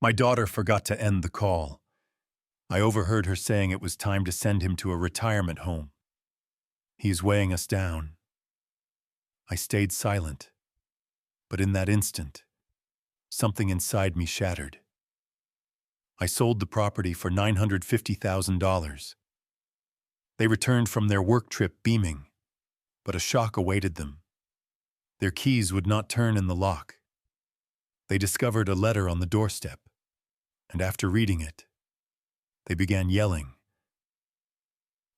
My daughter forgot to end the call. I overheard her saying it was time to send him to a retirement home. He is weighing us down. I stayed silent, but in that instant, something inside me shattered. I sold the property for $950,000. They returned from their work trip beaming, but a shock awaited them. Their keys would not turn in the lock. They discovered a letter on the doorstep, and after reading it, they began yelling.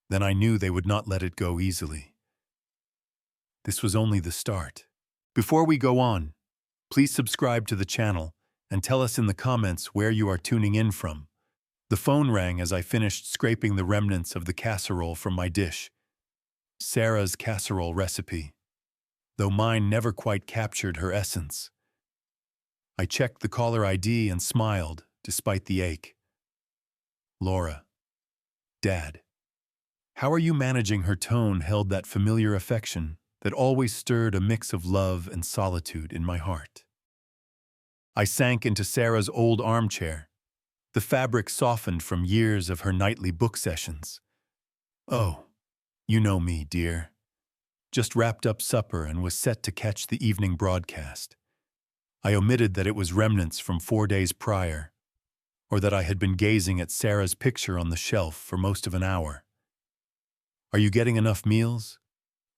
Then I knew they would not let it go easily. This was only the start. Before we go on, please subscribe to the channel and tell us in the comments where you are tuning in from. The phone rang as I finished scraping the remnants of the casserole from my dish. Sarah's casserole recipe, though mine never quite captured her essence. I checked the caller ID and smiled, despite the ache. Laura. Dad. How are you managing? Her tone held that familiar affection that always stirred a mix of love and solitude in my heart. I sank into Sarah's old armchair, the fabric softened from years of her nightly book sessions. Oh, you know me, dear. Just wrapped up supper and was set to catch the evening broadcast. I omitted that it was remnants from 4 days prior, or that I had been gazing at Sarah's picture on the shelf for most of an hour. Are you getting enough meals?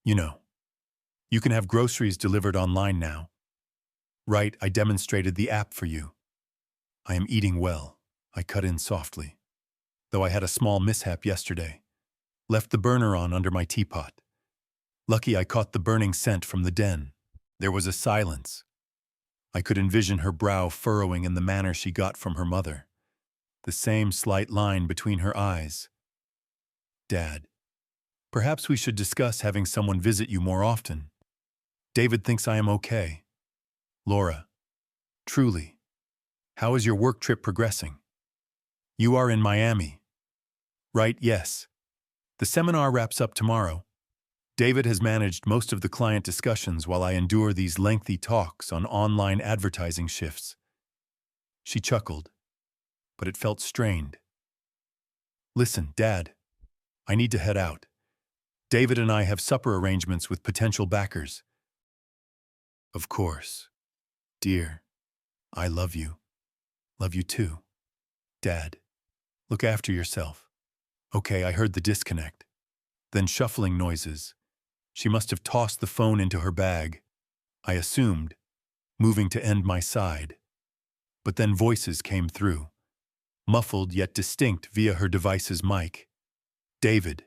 You know, you can have groceries delivered online now. Right, I demonstrated the app for you. I am eating well, I cut in softly. Though I had a small mishap yesterday. Left the burner on under my teapot. Lucky I caught the burning scent from the den. There was a silence. I could envision her brow furrowing in the manner she got from her mother. The same slight line between her eyes. Dad, perhaps we should discuss having someone visit you more often. David thinks I am okay. Laura, truly, how is your work trip progressing? You are in Miami. Right, yes. The seminar wraps up tomorrow. David has managed most of the client discussions while I endure these lengthy talks on online advertising shifts. She chuckled, but it felt strained. Listen, Dad, I need to head out. David and I have supper arrangements with potential backers. Of course. Dear, I love you. Love you too. Dad, look after yourself. Okay, I heard the disconnect. Then shuffling noises. She must have tossed the phone into her bag, I assumed, moving to end my side. But then voices came through, muffled yet distinct via her device's mic. David.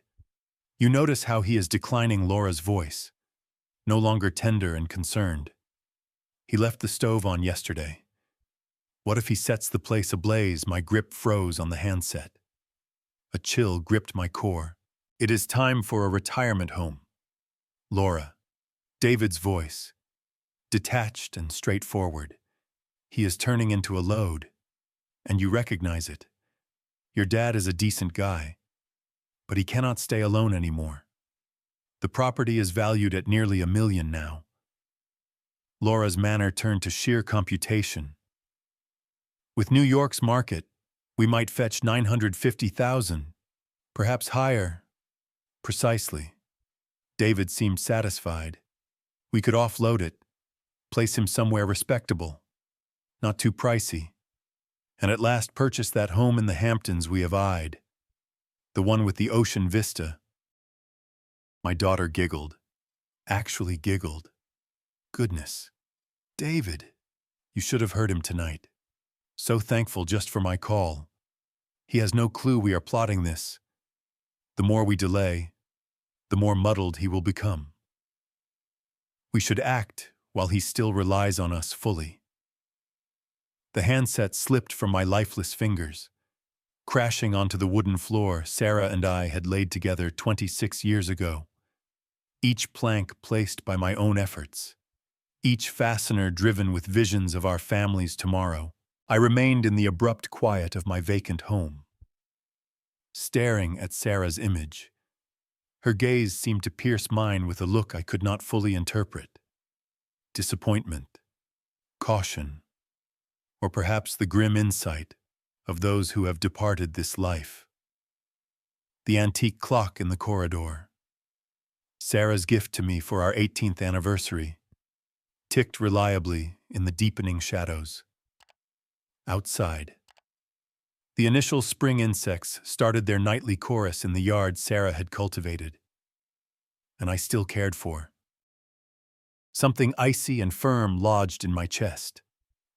You notice how he is declining Laura's voice, no longer tender and concerned. He left the stove on yesterday. What if he sets the place ablaze? My grip froze on the handset. A chill gripped my core. It is time for a retirement home. Laura. David's voice. Detached and straightforward. He is turning into a load. And you recognize it. Your dad is a decent guy. But he cannot stay alone anymore. The property is valued at nearly $1 million now. Laura's manner turned to sheer computation. With New York's market, we might fetch $950,000, perhaps higher. Precisely. David seemed satisfied. We could offload it, place him somewhere respectable, not too pricey, and at last purchase that home in the Hamptons we have eyed, the one with the ocean vista. My daughter giggled, actually giggled. Goodness. David, you should have heard him tonight. So thankful just for my call. He has no clue we are plotting this. The more we delay, the more muddled he will become. We should act while he still relies on us fully. The handset slipped from my lifeless fingers. Crashing onto the wooden floor Sarah and I had laid together 26 years ago. Each plank placed by my own efforts. Each fastener driven with visions of our family's tomorrow. I remained in the abrupt quiet of my vacant home, staring at Sarah's image. Her gaze seemed to pierce mine with a look I could not fully interpret. Disappointment, caution, or perhaps the grim insight of those who have departed this life. The antique clock in the corridor, Sarah's gift to me for our 18th anniversary, ticked reliably in the deepening shadows. Outside, the initial spring insects started their nightly chorus in the yard Sarah had cultivated, and I still cared for. Something icy and firm lodged in my chest,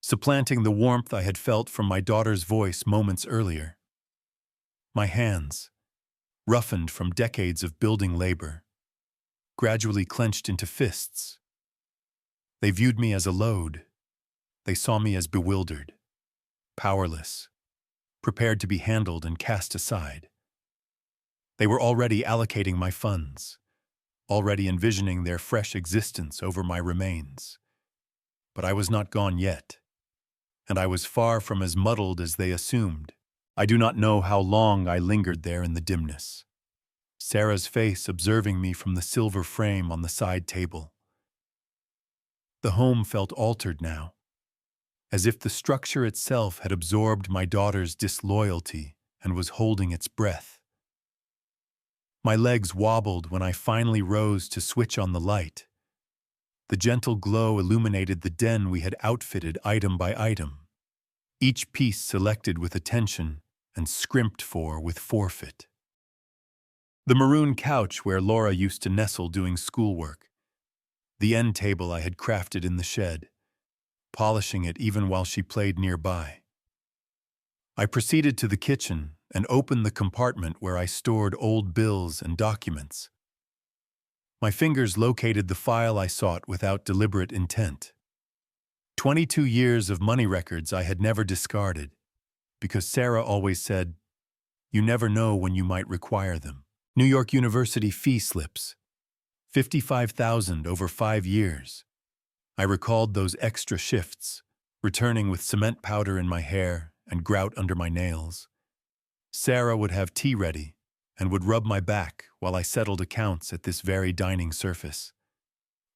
supplanting the warmth I had felt from my daughter's voice moments earlier. My hands, roughened from decades of building labor, gradually clenched into fists. They viewed me as a load. They saw me as bewildered, powerless, prepared to be handled and cast aside. They were already allocating my funds, already envisioning their fresh existence over my remains. But I was not gone yet, and I was far from as muddled as they assumed. I do not know how long I lingered there in the dimness, Sarah's face observing me from the silver frame on the side table. The home felt altered now, as if the structure itself had absorbed my daughter's disloyalty and was holding its breath. My legs wobbled when I finally rose to switch on the light. The gentle glow illuminated the den we had outfitted item by item, each piece selected with attention and scrimped for with forfeit. The maroon couch where Laura used to nestle doing schoolwork, the end table I had crafted in the shed, polishing it even while she played nearby. I proceeded to the kitchen and opened the compartment where I stored old bills and documents. My fingers located the file I sought without deliberate intent. 22 years of money records I had never discarded, because Sarah always said, "You never know when you might require them." New York University fee slips, $55,000 over 5 years. I recalled those extra shifts, returning with cement powder in my hair and grout under my nails. Sarah would have tea ready and would rub my back while I settled accounts at this very dining surface.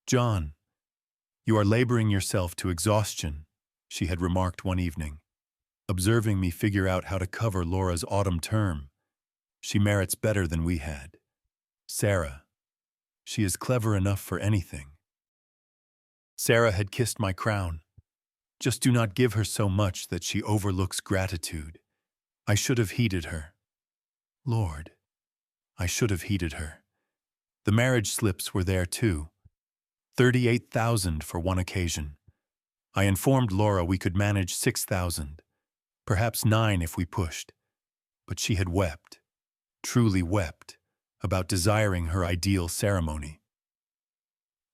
"John, you are laboring yourself to exhaustion," she had remarked one evening, observing me figure out how to cover Laura's autumn term. "She merits better than we had. Sarah, she is clever enough for anything." Sarah had kissed my crown. "Just do not give her so much that she overlooks gratitude." I should have heeded her. Lord, I should have heeded her. The marriage slips were there too. 38,000 for one occasion. I informed Laura we could manage 6,000, perhaps 9 if we pushed. But she had wept, truly wept, about desiring her ideal ceremony.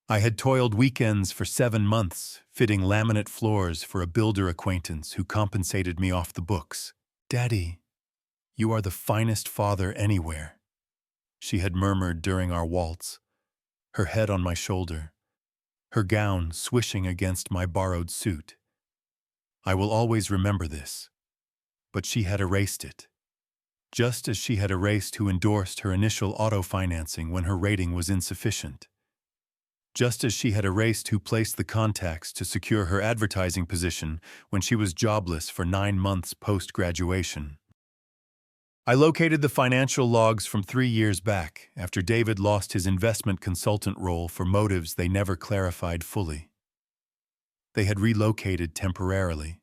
I had toiled weekends for 7 months, fitting laminate floors for a builder acquaintance who compensated me off the books. "Daddy, you are the finest father anywhere," she had murmured during our waltz, her head on my shoulder, her gown swishing against my borrowed suit. I will always remember this, but she had erased it, just as she had erased who endorsed her initial auto financing when her rating was insufficient. Just as she had erased who placed the contacts to secure her advertising position when she was jobless for 9 months post-graduation. I located the financial logs from 3 years back after David lost his investment consultant role for motives they never clarified fully. They had relocated temporarily,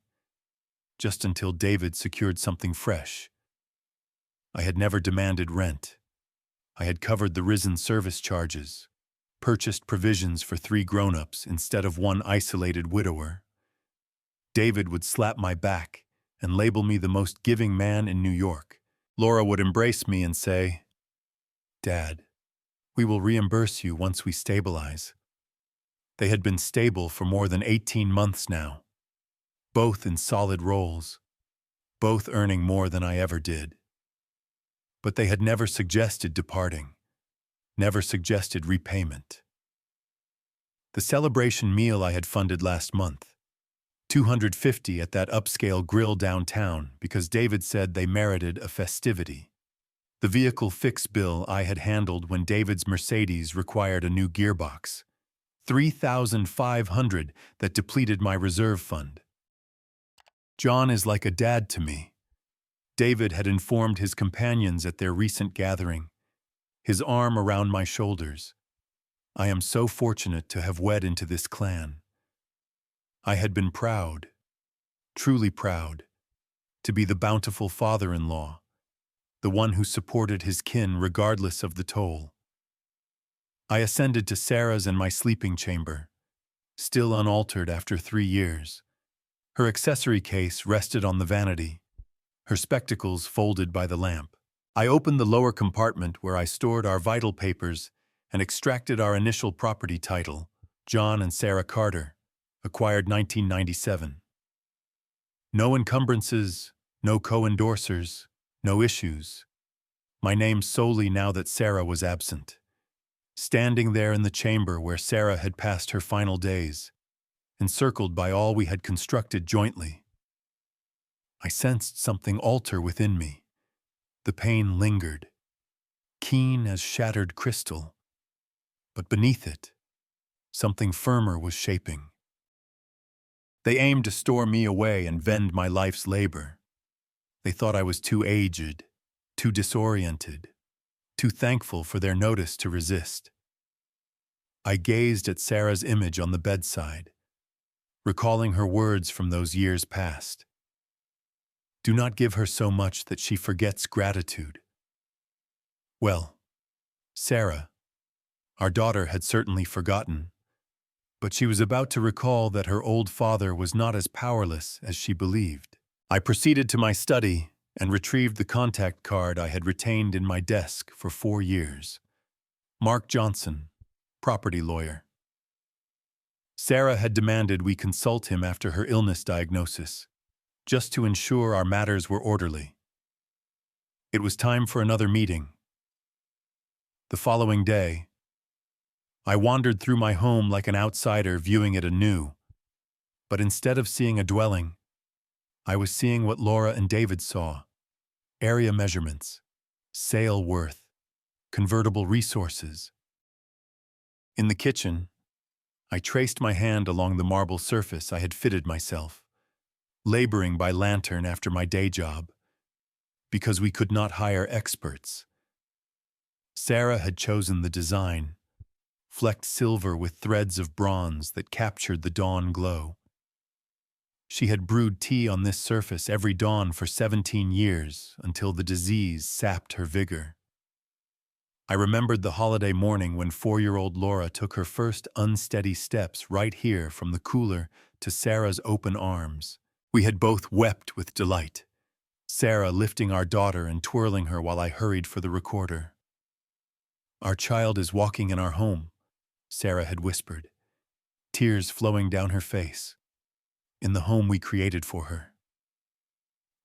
just until David secured something fresh. I had never demanded rent. I had covered the risen service charges, purchased provisions for 3 grown-ups instead of one isolated widower. David would slap my back and label me the most giving man in New York. Laura would embrace me and say, "Dad, we will reimburse you once we stabilize." They had been stable for more than 18 months now, both in solid roles, both earning more than I ever did. But they had never suggested departing, never suggested repayment. The celebration meal I had funded last month, $250 at that upscale grill downtown because David said they merited a festivity. The vehicle fix bill I had handled when David's Mercedes required a new gearbox, $3,500 that depleted my reserve fund. John is like a dad to me. David had informed his companions at their recent gathering, his arm around my shoulders. I am so fortunate to have wed into this clan. I had been proud, truly proud, to be the bountiful father-in-law, the one who supported his kin regardless of the toll. I ascended to Sarah's and my sleeping chamber, still unaltered after 3 years. Her accessory case rested on the vanity, her spectacles folded by the lamp. I opened the lower compartment where I stored our vital papers and extracted our initial property title, John and Sarah Carter, acquired 1997. No encumbrances, no co-endorsers, no issues. My name solely now that Sarah was absent. Standing there in the chamber where Sarah had passed her final days, encircled by all we had constructed jointly, I sensed something alter within me. The pain lingered, keen as shattered crystal, but beneath it, something firmer was shaping. They aimed to store me away and vend my life's labor. They thought I was too aged, too disoriented, too thankful for their notice to resist. I gazed at Sarah's image on the bedside, recalling her words from those years past. Do not give her so much that she forgets gratitude. Well, Sarah, our daughter, had certainly forgotten, but she was about to recall that her old father was not as powerless as she believed. I proceeded to my study and retrieved the contact card I had retained in my desk for 4 years. Mark Johnson, property lawyer. Sarah had demanded we consult him after her illness diagnosis, just to ensure our matters were orderly. It was time for another meeting. The following day, I wandered through my home like an outsider viewing it anew, but instead of seeing a dwelling, I was seeing what Laura and David saw: area measurements, sale worth, convertible resources. In the kitchen, I traced my hand along the marble surface I had fitted myself, laboring by lantern after my day job, because we could not hire experts. Sarah had chosen the design, flecked silver with threads of bronze that captured the dawn glow. She had brewed tea on this surface every dawn for 17 years until the disease sapped her vigor. I remembered the holiday morning when 4-year-old Laura took her first unsteady steps right here from the cooler to Sarah's open arms. We had both wept with delight, Sarah lifting our daughter and twirling her while I hurried for the recorder. Our child is walking in our home, Sarah had whispered, tears flowing down her face, in the home we created for her.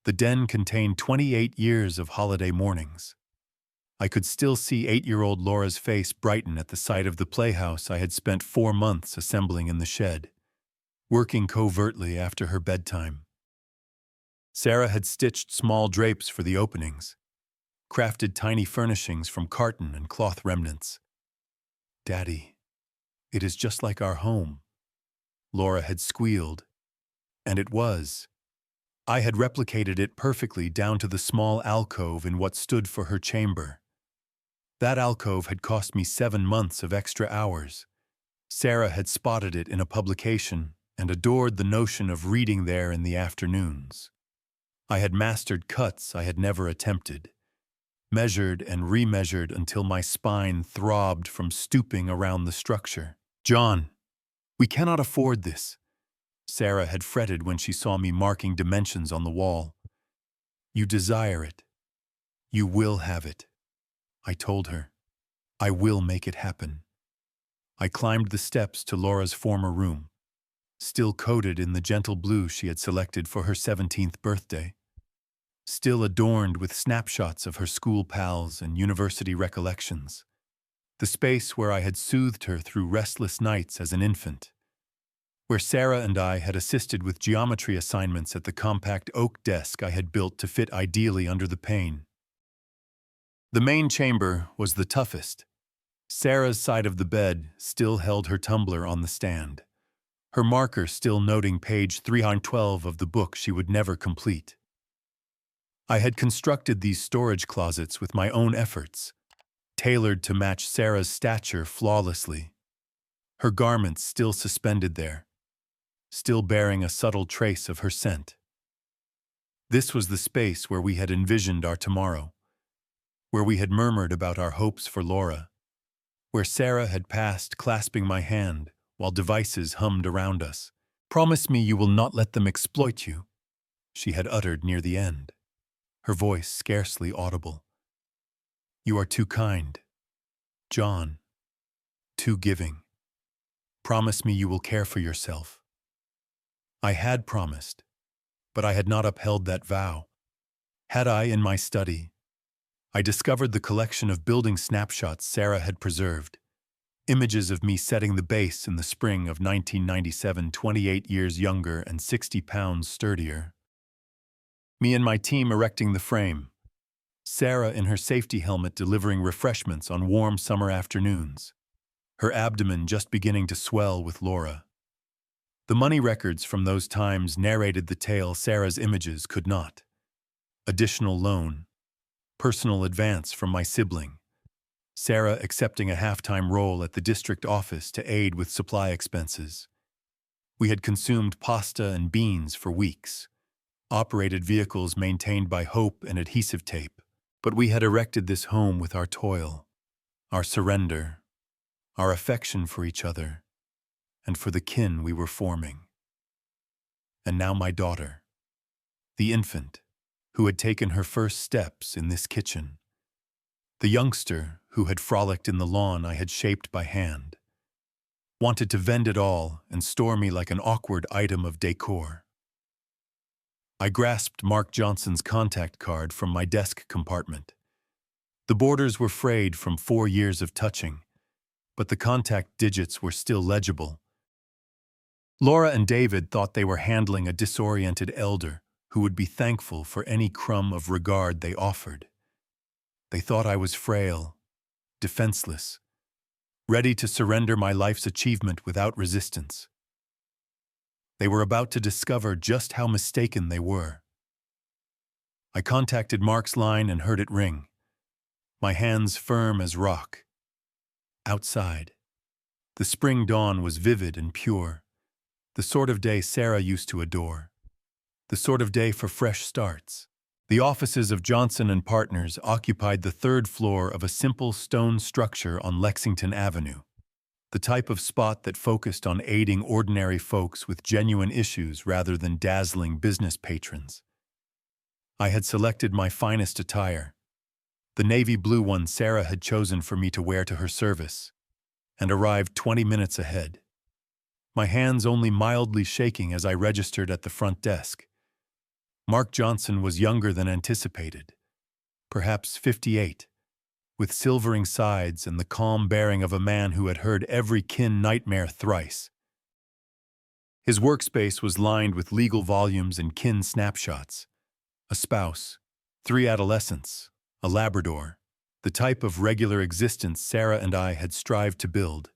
The den contained 28 years of holiday mornings. I could still see 8-year-old Laura's face brighten at the sight of the playhouse I had spent 4 months assembling in the shed, working covertly after her bedtime. Sarah had stitched small drapes for the openings, crafted tiny furnishings from carton and cloth remnants. Daddy, it is just like our home, Laura had squealed, and it was. I had replicated it perfectly down to the small alcove in what stood for her chamber. That alcove had cost me 7 months of extra hours. Sarah had spotted it in a publication and adored the notion of reading there in the afternoons. I had mastered cuts I had never attempted, measured and remeasured until my spine throbbed from stooping around the structure. John, we cannot afford this, Sarah had fretted when she saw me marking dimensions on the wall. You desire it. You will have it. I told her. I will make it happen. I climbed the steps to Laura's former room, still coated in the gentle blue she had selected for her 17th birthday, still adorned with snapshots of her school pals and university recollections, the space where I had soothed her through restless nights as an infant, where Sarah and I had assisted with geometry assignments at the compact oak desk I had built to fit ideally under the pane. The main chamber was the toughest. Sarah's side of the bed still held her tumbler on the stand, her marker still noting page 312 of the book she would never complete. I had constructed these storage closets with my own efforts, tailored to match Sarah's stature flawlessly. Her garments still suspended there, still bearing a subtle trace of her scent. This was the space where we had envisioned our tomorrow, where we had murmured about our hopes for Laura, where Sarah had passed clasping my hand while devices hummed around us. "Promise me you will not let them exploit you," she had uttered near the end, her voice scarcely audible. "You are too kind, John, too giving. Promise me you will care for yourself." I had promised, but I had not upheld that vow. Had I, in my study, I discovered the collection of building snapshots Sarah had preserved, images of me setting the base in the spring of 1997, 28 years younger and 60 pounds sturdier. Me and my team erecting the frame, Sarah in her safety helmet delivering refreshments on warm summer afternoons, her abdomen just beginning to swell with Laura. The money records from those times narrated the tale Sarah's images could not. Additional loan, personal advance from my sibling, Sarah accepting a half-time role at the district office to aid with supply expenses. We had consumed pasta and beans for weeks, operated vehicles maintained by hope and adhesive tape, but we had erected this home with our toil, our surrender, our affection for each other, and for the kin we were forming. And now my daughter, the infant, who had taken her first steps in this kitchen, the youngster who had frolicked in the lawn I had shaped by hand, wanted to vend it all and store me like an awkward item of decor. I grasped Mark Johnson's contact card from my desk compartment. The borders were frayed from 4 years of touching, but the contact digits were still legible. Laura and David thought they were handling a disoriented elder who would be thankful for any crumb of regard they offered. They thought I was frail, defenseless, ready to surrender my life's achievement without resistance. They were about to discover just how mistaken they were. I contacted Mark's line and heard it ring, my hands firm as rock. Outside, the spring dawn was vivid and pure, the sort of day Sarah used to adore, the sort of day for fresh starts. The offices of Johnson and Partners occupied the 3rd floor of a simple stone structure on Lexington Avenue, the type of spot that focused on aiding ordinary folks with genuine issues rather than dazzling business patrons. I had selected my finest attire, the navy blue one Sarah had chosen for me to wear to her service, and arrived 20 minutes ahead, my hands only mildly shaking as I registered at the front desk. Mark Johnson was younger than anticipated, perhaps 58, with silvering sides and the calm bearing of a man who had heard every kin nightmare thrice. His workspace was lined with legal volumes and kin snapshots, a spouse, 3 adolescents, a Labrador, the type of regular existence Sarah and I had strived to build.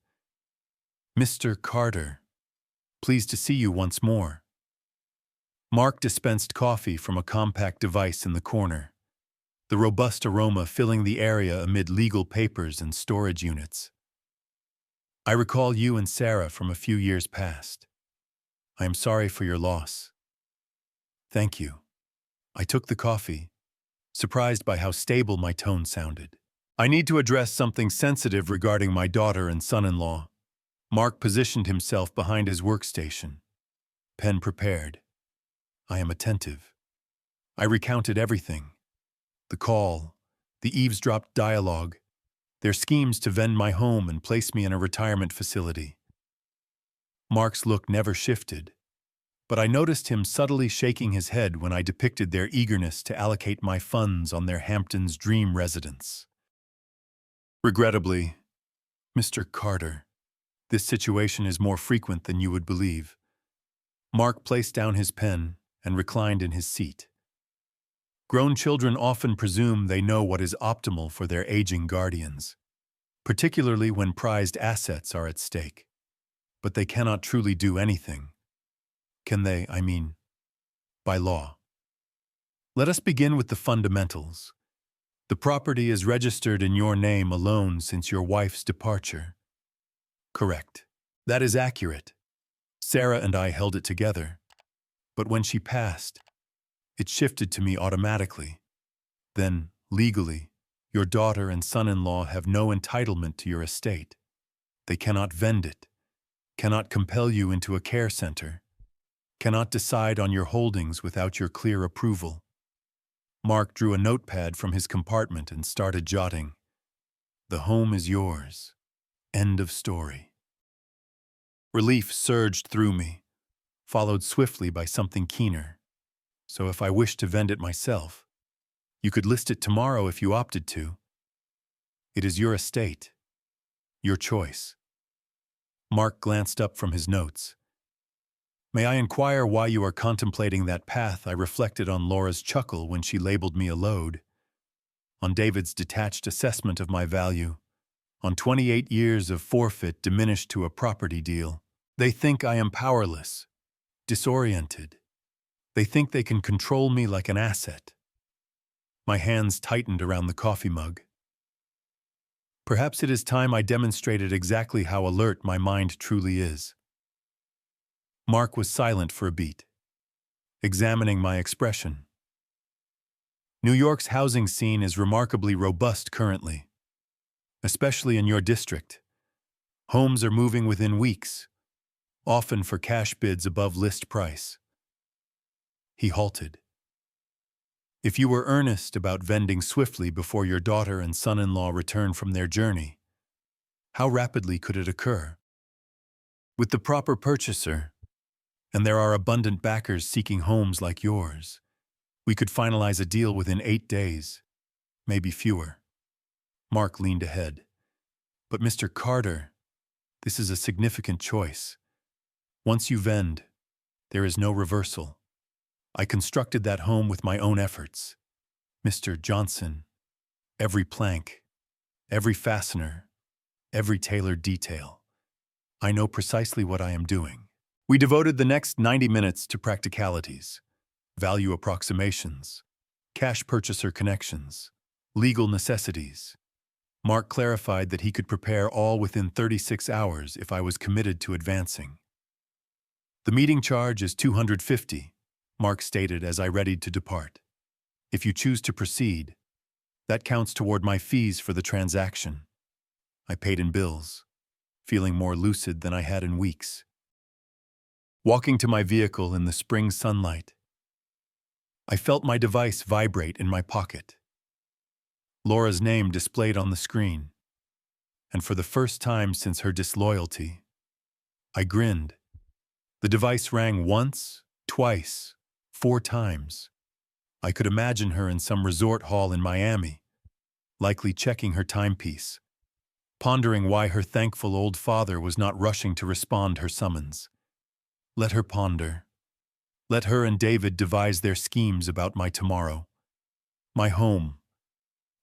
"Mr. Carter, pleased to see you once more." Mark dispensed coffee from a compact device in the corner, the robust aroma filling the area amid legal papers and storage units. "I recall you and Sarah from a few years past. I am sorry for your loss." "Thank you." I took the coffee, surprised by how stable my tone sounded. "I need to address something sensitive regarding my daughter and son-in-law." Mark positioned himself behind his workstation, pen prepared. I am attentive. I recounted everything. The call, the eavesdropped dialogue, their schemes to vend my home and place me in a retirement facility. Mark's look never shifted, but I noticed him subtly shaking his head when I depicted their eagerness to allocate my funds on their Hamptons dream residence. "Regrettably, Mr. Carter, this situation is more frequent than you would believe." Mark placed down his pen and reclined in his seat. "Grown children often presume they know what is optimal for their aging guardians, particularly when prized assets are at stake. But they cannot truly do anything. Can they, by law? Let us begin with the fundamentals. The property is registered in your name alone since your wife's departure. Correct. That is accurate. Sarah and I held it together. But when she passed, it shifted to me automatically. Then, legally, your daughter and son-in-law have no entitlement to your estate. They cannot vend it, cannot compel you into a care center, cannot decide on your holdings without your clear approval. Mark drew a notepad from his compartment and started jotting. The home is yours. End of story. Relief surged through me, followed swiftly by something keener. So if I wished to vend it myself, you could list it tomorrow if you opted to. It is your estate, your choice. Mark glanced up from his notes. May I inquire why you are contemplating that path? I reflected on Laura's chuckle when she labeled me a load, on David's detached assessment of my value, on 28 years of forfeit diminished to a property deal. They think I am powerless, disoriented. They think they can control me like an asset. My hands tightened around the coffee mug. Perhaps it is time I demonstrated exactly how alert my mind truly is. Mark was silent for a beat, examining my expression. New York's housing scene is remarkably robust currently, especially in your district. Homes are moving within weeks, often for cash bids above list price. He halted. If you were earnest about vending swiftly before your daughter and son-in-law return from their journey, how rapidly could it occur? With the proper purchaser, and there are abundant backers seeking homes like yours, we could finalize a deal within 8 days, maybe fewer. Mark leaned ahead. But Mr. Carter, this is a significant choice. Once you vend, there is no reversal. I constructed that home with my own efforts. Mr. Johnson, every plank, every fastener, every tailored detail. I know precisely what I am doing. We devoted the next 90 minutes to practicalities, value approximations, cash purchaser connections, legal necessities. Mark clarified that he could prepare all within 36 hours if I was committed to advancing. The meeting charge is $250, Mark stated as I readied to depart. If you choose to proceed, that counts toward my fees for the transaction. I paid in bills, feeling more lucid than I had in weeks. Walking to my vehicle in the spring sunlight, I felt my device vibrate in my pocket. Laura's name displayed on the screen, and for the first time since her disloyalty, I grinned. The device rang once, twice, 4 times. I could imagine her in some resort hall in Miami, likely checking her timepiece, pondering why her thankful old father was not rushing to respond her summons. Let her ponder. Let her and David devise their schemes about my tomorrow, my home,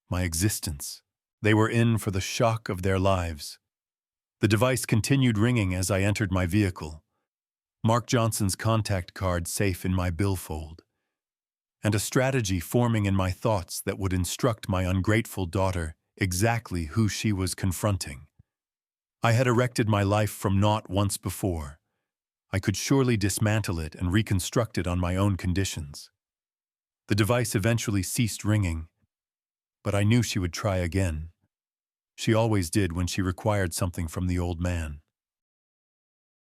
my existence. They were in for the shock of their lives. The device continued ringing as I entered my vehicle, Mark Johnson's contact card safe in my billfold, and a strategy forming in my thoughts that would instruct my ungrateful daughter exactly who she was confronting. I had erected my life from naught once before. I could surely dismantle it and reconstruct it on my own conditions. The device eventually ceased ringing, but I knew she would try again. She always did when she required something from the old man.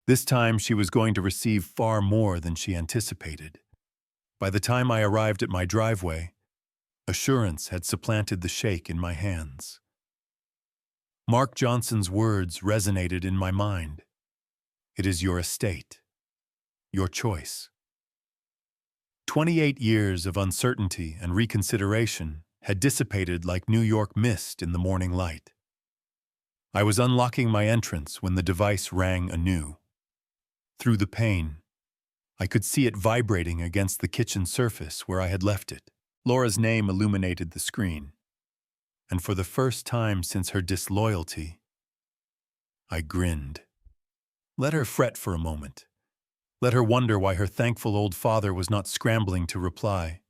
This time she was going to receive far more than she anticipated. By the time I arrived at my driveway, assurance had supplanted the shake in my hands. Mark Johnson's words resonated in my mind. It is your estate, your choice. 28 years of uncertainty and reconsideration had dissipated like New York mist in the morning light. I was unlocking my entrance when the device rang anew. Through the pane, I could see it vibrating against the kitchen surface where I had left it. Laura's name illuminated the screen, and for the first time since her disloyalty, I grinned. Let her fret for a moment. Let her wonder why her thankful old father was not scrambling to reply.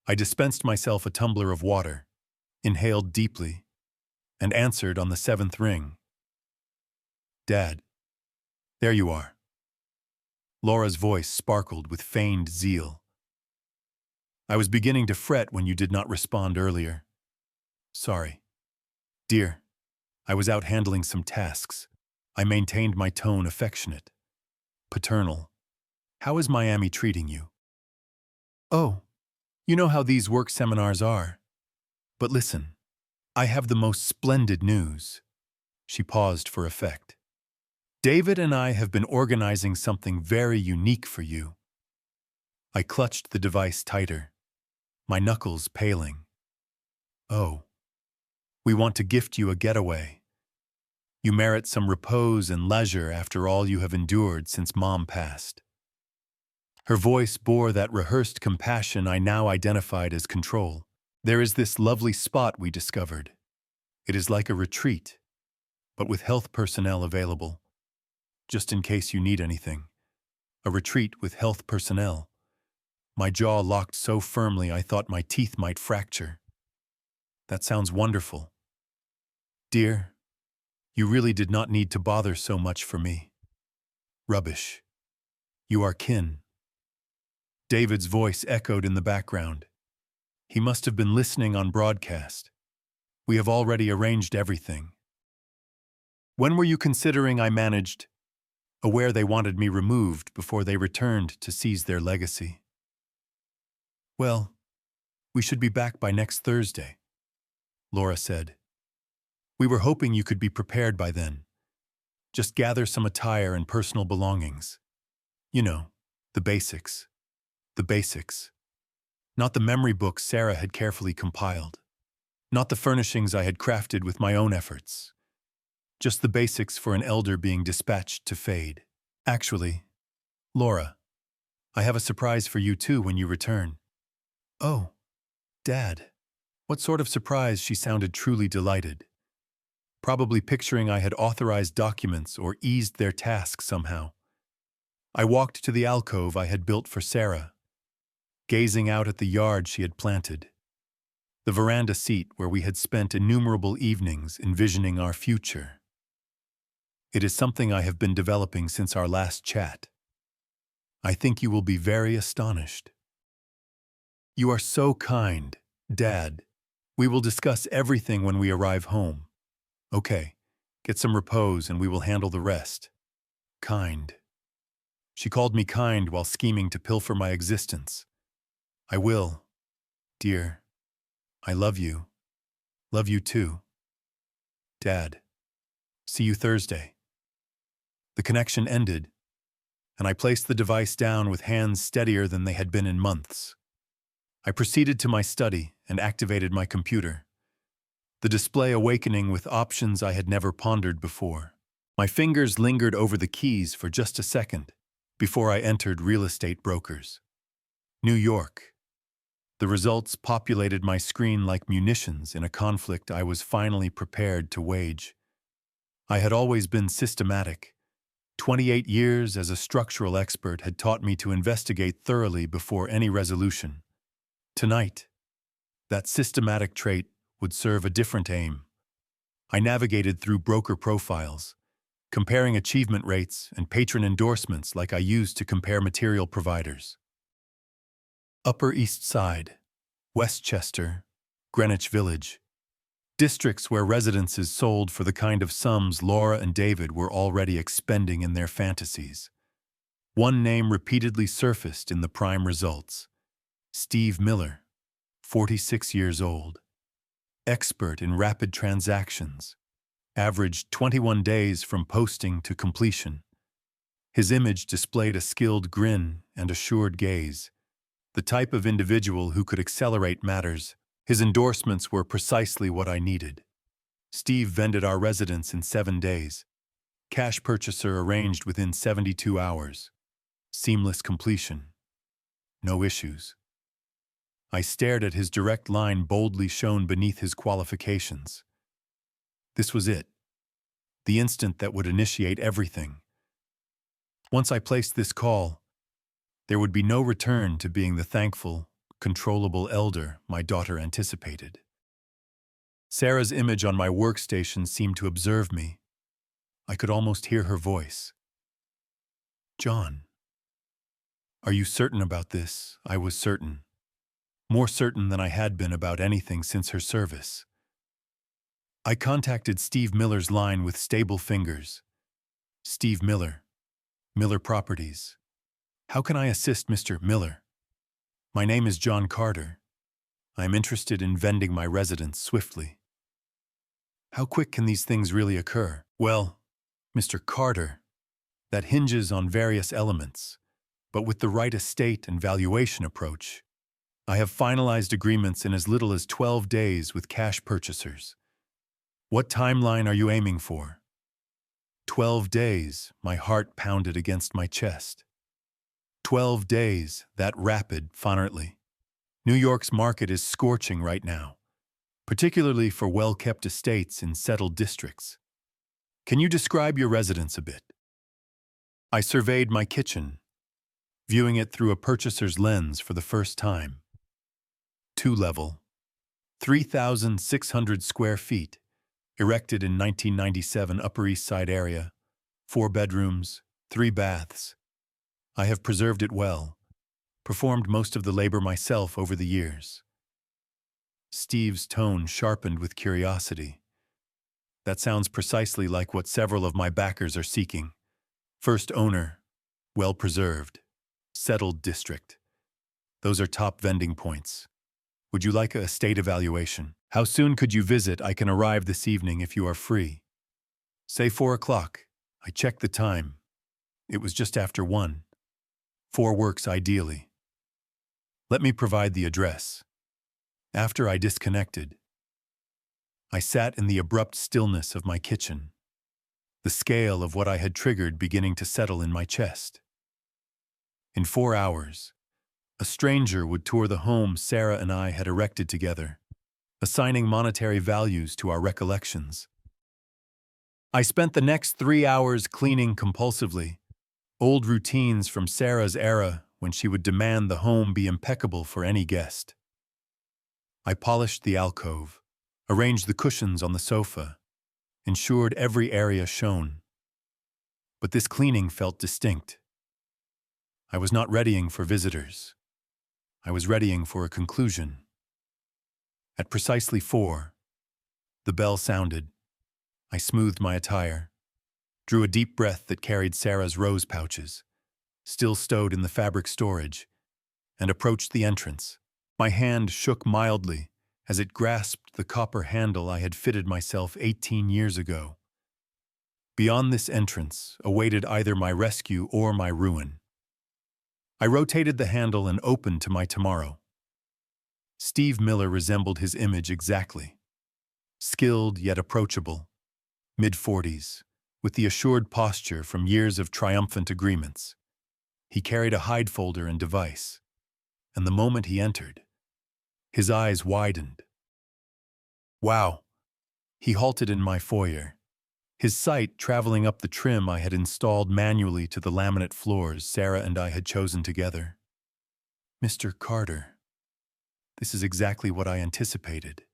I dispensed myself a tumbler of water, inhaled deeply, and answered on the seventh ring. Dad, there you are. Laura's voice sparkled with feigned zeal. I was beginning to fret when you did not respond earlier. Sorry. Dear, I was out handling some tasks. I maintained my tone affectionate. Paternal. How is Miami treating you? Oh, you know how these work seminars are. But listen, I have the most splendid news. She paused for effect. David and I have been organizing something very unique for you. I clutched the device tighter, my knuckles paling. Oh, we want to gift you a getaway. You merit some repose and leisure after all you have endured since Mom passed. Her voice bore that rehearsed compassion I now identified as control. There is this lovely spot we discovered. It is like a retreat, but with health personnel available. Just in case you need anything. A retreat with health personnel. My jaw locked so firmly I thought my teeth might fracture. That sounds wonderful. Dear, you really did not need to bother so much for me. Rubbish. You are kin. David's voice echoed in the background. He must have been listening on broadcast. We have already arranged everything. When were you considering I managed? Aware they wanted me removed before they returned to seize their legacy. Well, we should be back by next Thursday, Laura said. We were hoping you could be prepared by then. Just gather some attire and personal belongings. You know, the basics. The basics. Not the memory books Sarah had carefully compiled. Not the furnishings I had crafted with my own efforts. Just the basics for an elder being dispatched to fade. Actually, Laura, I have a surprise for you too when you return. Oh, Dad. What sort of surprise? She sounded truly delighted. Probably picturing I had authorized documents or eased their task somehow. I walked to the alcove I had built for Sarah, gazing out at the yard she had planted. The veranda seat where we had spent innumerable evenings envisioning our future. It is something I have been developing since our last chat. I think you will be very astonished. You are so kind, Dad. We will discuss everything when we arrive home. Okay, get some repose and we will handle the rest. Kind. She called me kind while scheming to pilfer my existence. I will. Dear, I love you. Love you too. Dad. See you Thursday. The connection ended, and I placed the device down with hands steadier than they had been in months. I proceeded to my study and activated my computer, the display awakening with options I had never pondered before. My fingers lingered over the keys for just a second before I entered real estate brokers. New York. The results populated my screen like munitions in a conflict I was finally prepared to wage. I had always been systematic. 28 years as a structural expert had taught me to investigate thoroughly before any resolution. Tonight, that systematic trait would serve a different aim. I navigated through broker profiles, comparing achievement rates and patron endorsements like I used to compare material providers. Upper East Side, Westchester, Greenwich Village. Districts where residences sold for the kind of sums Laura and David were already expending in their fantasies. One name repeatedly surfaced in the prime results. Steve Miller, 46 years old. Expert in rapid transactions. Averaged 21 days from posting to completion. His image displayed a skilled grin and assured gaze. The type of individual who could accelerate matters. His endorsements were precisely what I needed. Steve vended our residence in 7 days. Cash purchaser arranged within 72 hours. Seamless completion. No issues. I stared at his direct line boldly shown beneath his qualifications. This was it. the instant that would initiate everything. Once I placed this call, there would be no return to being the thankful, controllable elder my daughter anticipated. Sarah's image on my workstation seemed to observe me. I could almost hear her voice. "John, are you certain about this?" I was certain. More certain than I had been about anything since her service. I contacted Steve Miller's line with stable fingers. "Steve Miller, Miller Properties. How can I assist Mr. Miller? My name is John Carter. I am interested in vending my residence swiftly." "How quick can these things really occur?" "Well, Mr. Carter, that hinges on various elements, but with the right estate and valuation approach, I have finalized agreements in as little as 12 days with cash purchasers. What timeline are you aiming for?" 12 days, my heart pounded against my chest. 12 days, that rapid, finally. New York's market is scorching right now, particularly for well-kept estates in settled districts. Can you describe your residence a bit? I surveyed my kitchen, viewing it through a purchaser's lens for the first time. 2-level, 3,600 square feet, erected in 1997 Upper East Side area, 4 bedrooms, 3 baths. I have preserved it well, performed most of the labor myself over the years. Steve's tone sharpened with curiosity. That sounds precisely like what several of my backers are seeking. First owner, well-preserved, settled district. Those are top vending points. Would you like a estate evaluation? How soon could you visit? I can arrive this evening if you are free. Say 4 o'clock. I checked the time. It was just after 1. 4 works ideally. Let me provide the address. After I disconnected, I sat in the abrupt stillness of my kitchen, the scale of what I had triggered beginning to settle in my chest. In 4 hours, a stranger would tour the home Sarah and I had erected together, assigning monetary values to our recollections. I spent the next 3 hours cleaning compulsively, old routines from Sarah's era when she would demand the home be impeccable for any guest. I polished the alcove, arranged the cushions on the sofa, ensured every area shone. But this cleaning felt distinct. I was not readying for visitors. I was readying for a conclusion. At precisely 4, the bell sounded. I smoothed my attire, drew a deep breath that carried Sarah's rose pouches, still stowed in the fabric storage, and approached the entrance. My hand shook mildly as it grasped the copper handle I had fitted myself 18 years ago. Beyond this entrance awaited either my rescue or my ruin. I rotated the handle and opened to my tomorrow. Steve Miller resembled his image exactly. Skilled yet approachable, mid-40s, with the assured posture from years of triumphant agreements. He carried a hide folder and device, and the moment he entered, his eyes widened. Wow! He halted in my foyer, his sight traveling up the trim I had installed manually to the laminate floors Sarah and I had chosen together. "Mr. Carter, this is exactly what I anticipated."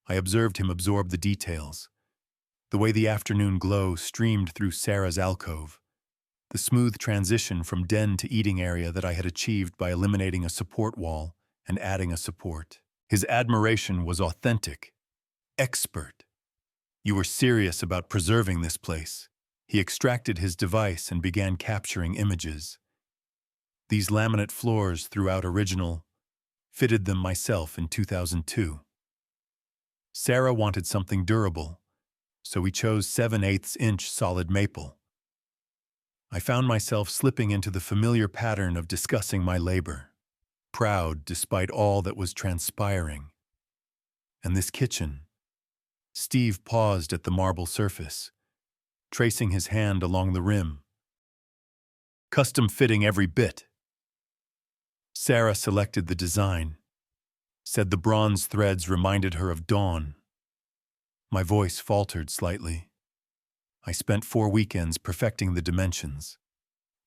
I observed him absorb the details, the way the afternoon glow streamed through Sarah's alcove, the smooth transition from den to eating area that I had achieved by eliminating a support wall and adding a support. His admiration was authentic, expert. "You were serious about preserving this place." He extracted his device and began capturing images. These laminate floors throughout original, fitted them myself in 2002. Sarah wanted something durable, so we chose 7/8" solid maple. I found myself slipping into the familiar pattern of discussing my labor, proud despite all that was transpiring. And this kitchen. Steve paused at the marble surface, tracing his hand along the rim. "Custom fitting every bit." Sarah selected the design, said the bronze threads reminded her of dawn. My voice faltered slightly. I spent 4 weekends perfecting the dimensions.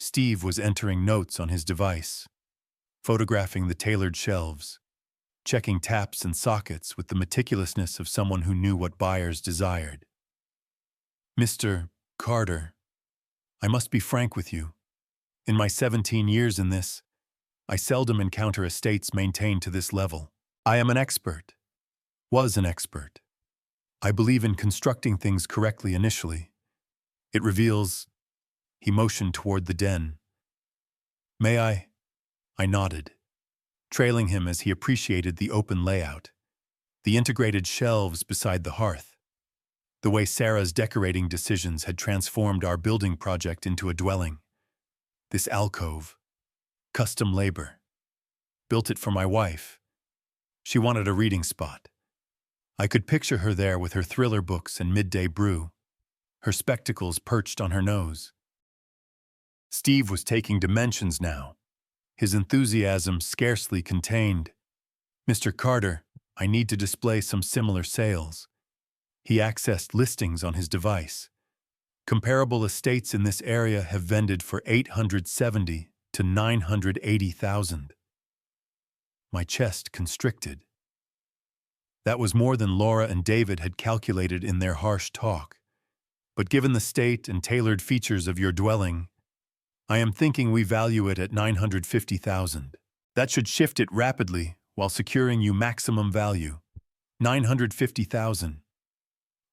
Steve was entering notes on his device, photographing the tailored shelves, checking taps and sockets with the meticulousness of someone who knew what buyers desired. Mr. Carter, I must be frank with you. In my 17 years in this, I seldom encounter estates maintained to this level. I am an expert. Was an expert. I believe in constructing things correctly initially. It reveals. He motioned toward the den. May I? I nodded, trailing him as he appreciated the open layout, the integrated shelves beside the hearth, the way Sarah's decorating decisions had transformed our building project into a dwelling. This alcove, custom labor. Built it for my wife. She wanted a reading spot. I could picture her there with her thriller books and midday brew, her spectacles perched on her nose. Steve was taking dimensions now, his enthusiasm scarcely contained. Mr. Carter, I need to display some similar sales. He accessed listings on his device. Comparable estates in this area have vended for $870,000 to $980,000. My chest constricted. That was more than Laura and David had calculated in their harsh talk. But given the state and tailored features of your dwelling, I am thinking we value it at $950,000. That should shift it rapidly while securing you maximum value. $950,000.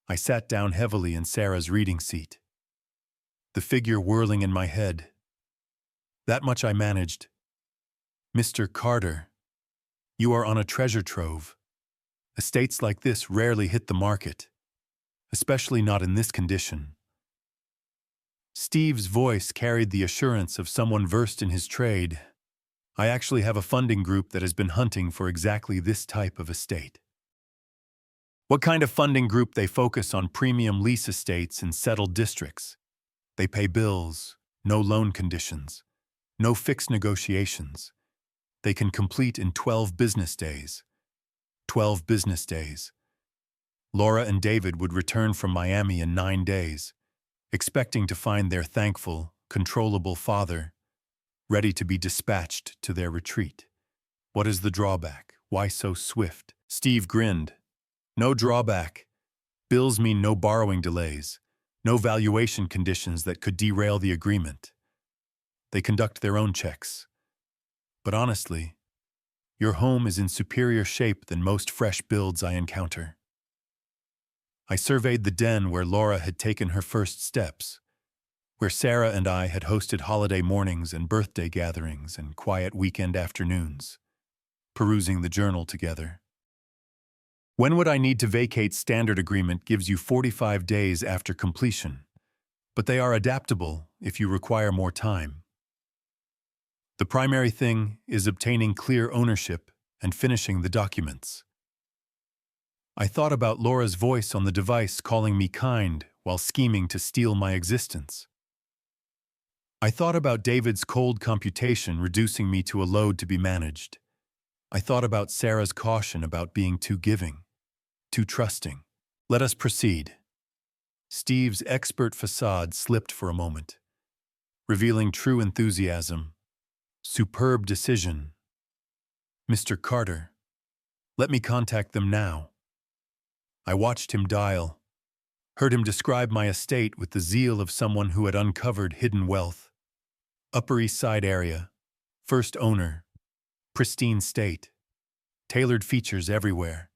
I sat down heavily in Sarah's reading seat, the figure whirling in my head. That much I managed. Mr. Carter, you are on a treasure trove. Estates like this rarely hit the market, especially not in this condition. Steve's voice carried the assurance of someone versed in his trade. I actually have a funding group that has been hunting for exactly this type of estate. What kind of funding group? They focus on premium lease estates in settled districts. They pay bills, no loan conditions, no fixed negotiations. They can complete in 12 business days. 12 business days. Laura and David would return from Miami in 9 days, expecting to find their thankful, controllable father ready to be dispatched to their retreat. What is the drawback? Why so swift? Steve grinned. No drawback. Bills mean no borrowing delays, no valuation conditions that could derail the agreement. They conduct their own checks. But honestly, your home is in superior shape than most fresh builds I encounter. I surveyed the den where Laura had taken her first steps, where Sarah and I had hosted holiday mornings and birthday gatherings and quiet weekend afternoons, perusing the journal together. When would I need to vacate? Standard agreement gives you 45 days after completion, but they are adaptable if you require more time. The primary thing is obtaining clear ownership and finishing the documents. I thought about Laura's voice on the device calling me kind while scheming to steal my existence. I thought about David's cold computation reducing me to a load to be managed. I thought about Sarah's caution about being too giving, too trusting. Let us proceed. Steve's expert facade slipped for a moment, revealing true enthusiasm, superb decision. Mr. Carter, let me contact them now. I watched him dial, heard him describe my estate with the zeal of someone who had uncovered hidden wealth. Upper East Side area, first owner, pristine state, tailored features everywhere.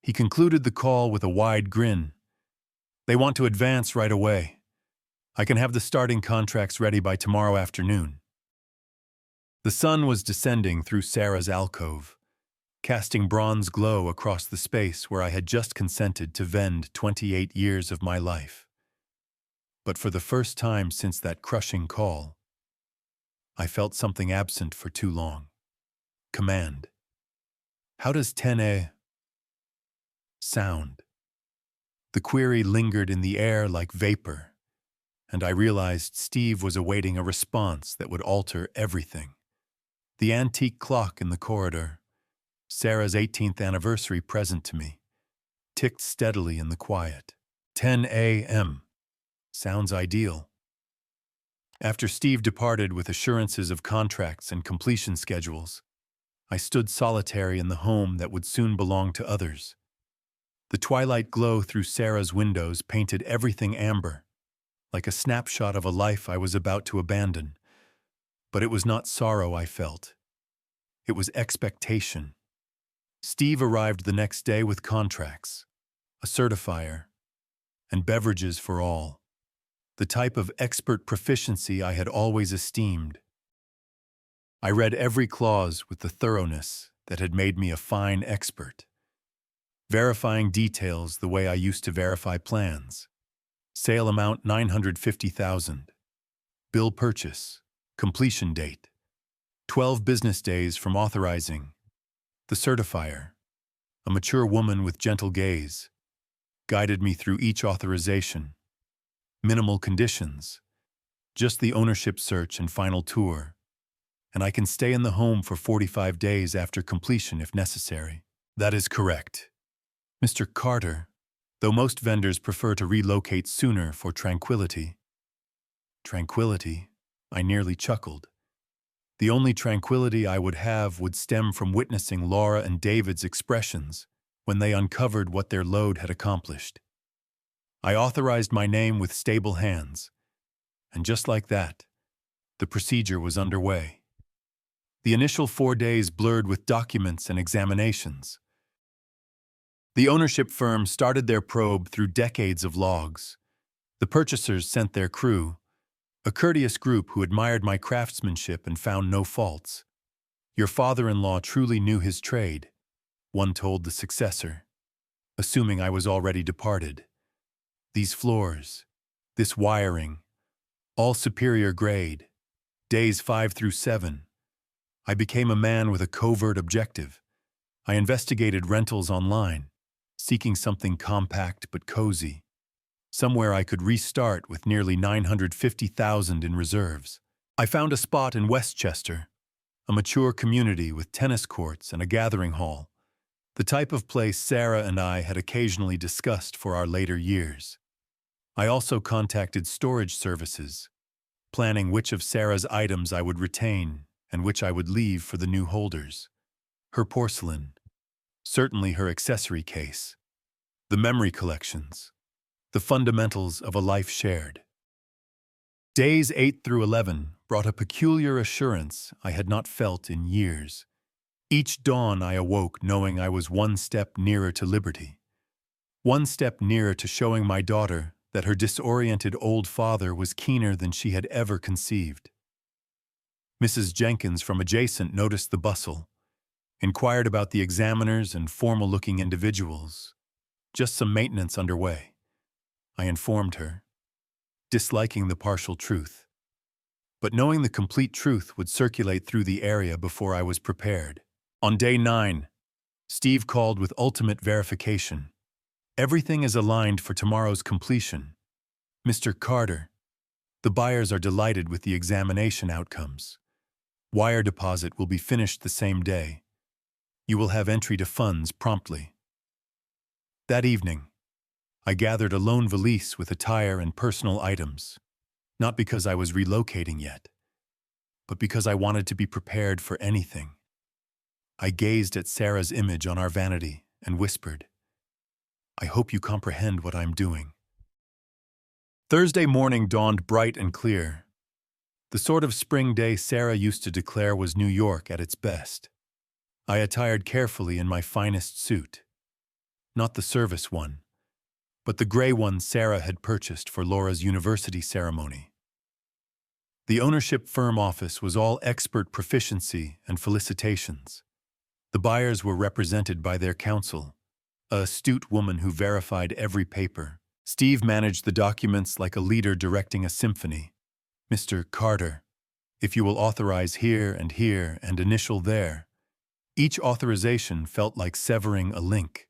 He concluded the call with a wide grin. They want to advance right away. I can have the starting contracts ready by tomorrow afternoon. The sun was descending through Sarah's alcove, casting bronze glow across the space where I had just consented to vend 28 years of my life. But for the first time since that crushing call, I felt something absent for too long. Command. How does 10A sound? The query lingered in the air like vapor, and I realized Steve was awaiting a response that would alter everything. The antique clock in the corridor, Sarah's 18th anniversary present to me, ticked steadily in the quiet. 10 a.m. Sounds ideal. After Steve departed with assurances of contracts and completion schedules, I stood solitary in the home that would soon belong to others. The twilight glow through Sarah's windows painted everything amber, like a snapshot of a life I was about to abandon. But it was not sorrow I felt. It was expectation. Steve arrived the next day with contracts, a certifier, and beverages for all, the type of expert proficiency I had always esteemed. I read every clause with the thoroughness that had made me a fine expert, verifying details the way I used to verify plans. Sale amount $950,000. Bill purchase. Completion date. 12 business days from authorizing. The certifier, a mature woman with gentle gaze, guided me through each authorization. Minimal conditions. Just the ownership search and final tour. And I can stay in the home for 45 days after completion if necessary. That is correct. Mr. Carter, though most vendors prefer to relocate sooner for tranquility. Tranquility? I nearly chuckled. The only tranquility I would have would stem from witnessing Laura and David's expressions when they uncovered what their load had accomplished. I authorized my name with stable hands, and just like that, the procedure was underway. The initial 4 days blurred with documents and examinations. The ownership firm started their probe through decades of logs. The purchasers sent their crew, a courteous group who admired my craftsmanship and found no faults. Your father-in-law truly knew his trade, one told the successor, assuming I was already departed. These floors, this wiring, all superior grade, days 5 through 7. I became a man with a covert objective. I investigated rentals online, seeking something compact but cozy, somewhere I could restart with nearly $950,000 in reserves. I found a spot in Westchester, a mature community with tennis courts and a gathering hall, the type of place Sarah and I had occasionally discussed for our later years. I also contacted storage services, planning which of Sarah's items I would retain and which I would leave for the new holders. Her porcelain, certainly her accessory case, the memory collections, the fundamentals of a life shared. Days 8 through 11 brought a peculiar assurance I had not felt in years. Each dawn I awoke knowing I was one step nearer to liberty, one step nearer to showing my daughter that her disoriented old father was keener than she had ever conceived. Mrs. Jenkins from adjacent noticed the bustle, inquired about the examiners and formal-looking individuals. Just some maintenance underway, I informed her, disliking the partial truth, but knowing the complete truth would circulate through the area before I was prepared. On day 9, Steve called with ultimate verification. Everything is aligned for tomorrow's completion. Mr. Carter, the buyers are delighted with the examination outcomes. Wire deposit will be finished the same day. You will have entry to funds promptly. That evening, I gathered a lone valise with attire and personal items, not because I was relocating yet, but because I wanted to be prepared for anything. I gazed at Sarah's image on our vanity and whispered, I hope you comprehend what I'm doing. Thursday morning dawned bright and clear. The sort of spring day Sarah used to declare was New York at its best. I attired carefully in my finest suit. Not the service one, but the gray one Sarah had purchased for Laura's university ceremony. The ownership firm office was all expert proficiency and felicitations. The buyers were represented by their counsel, a astute woman who verified every paper. Steve managed the documents like a leader directing a symphony. Mr. Carter, if you will authorize here and initial there. Each authorization felt like severing a link.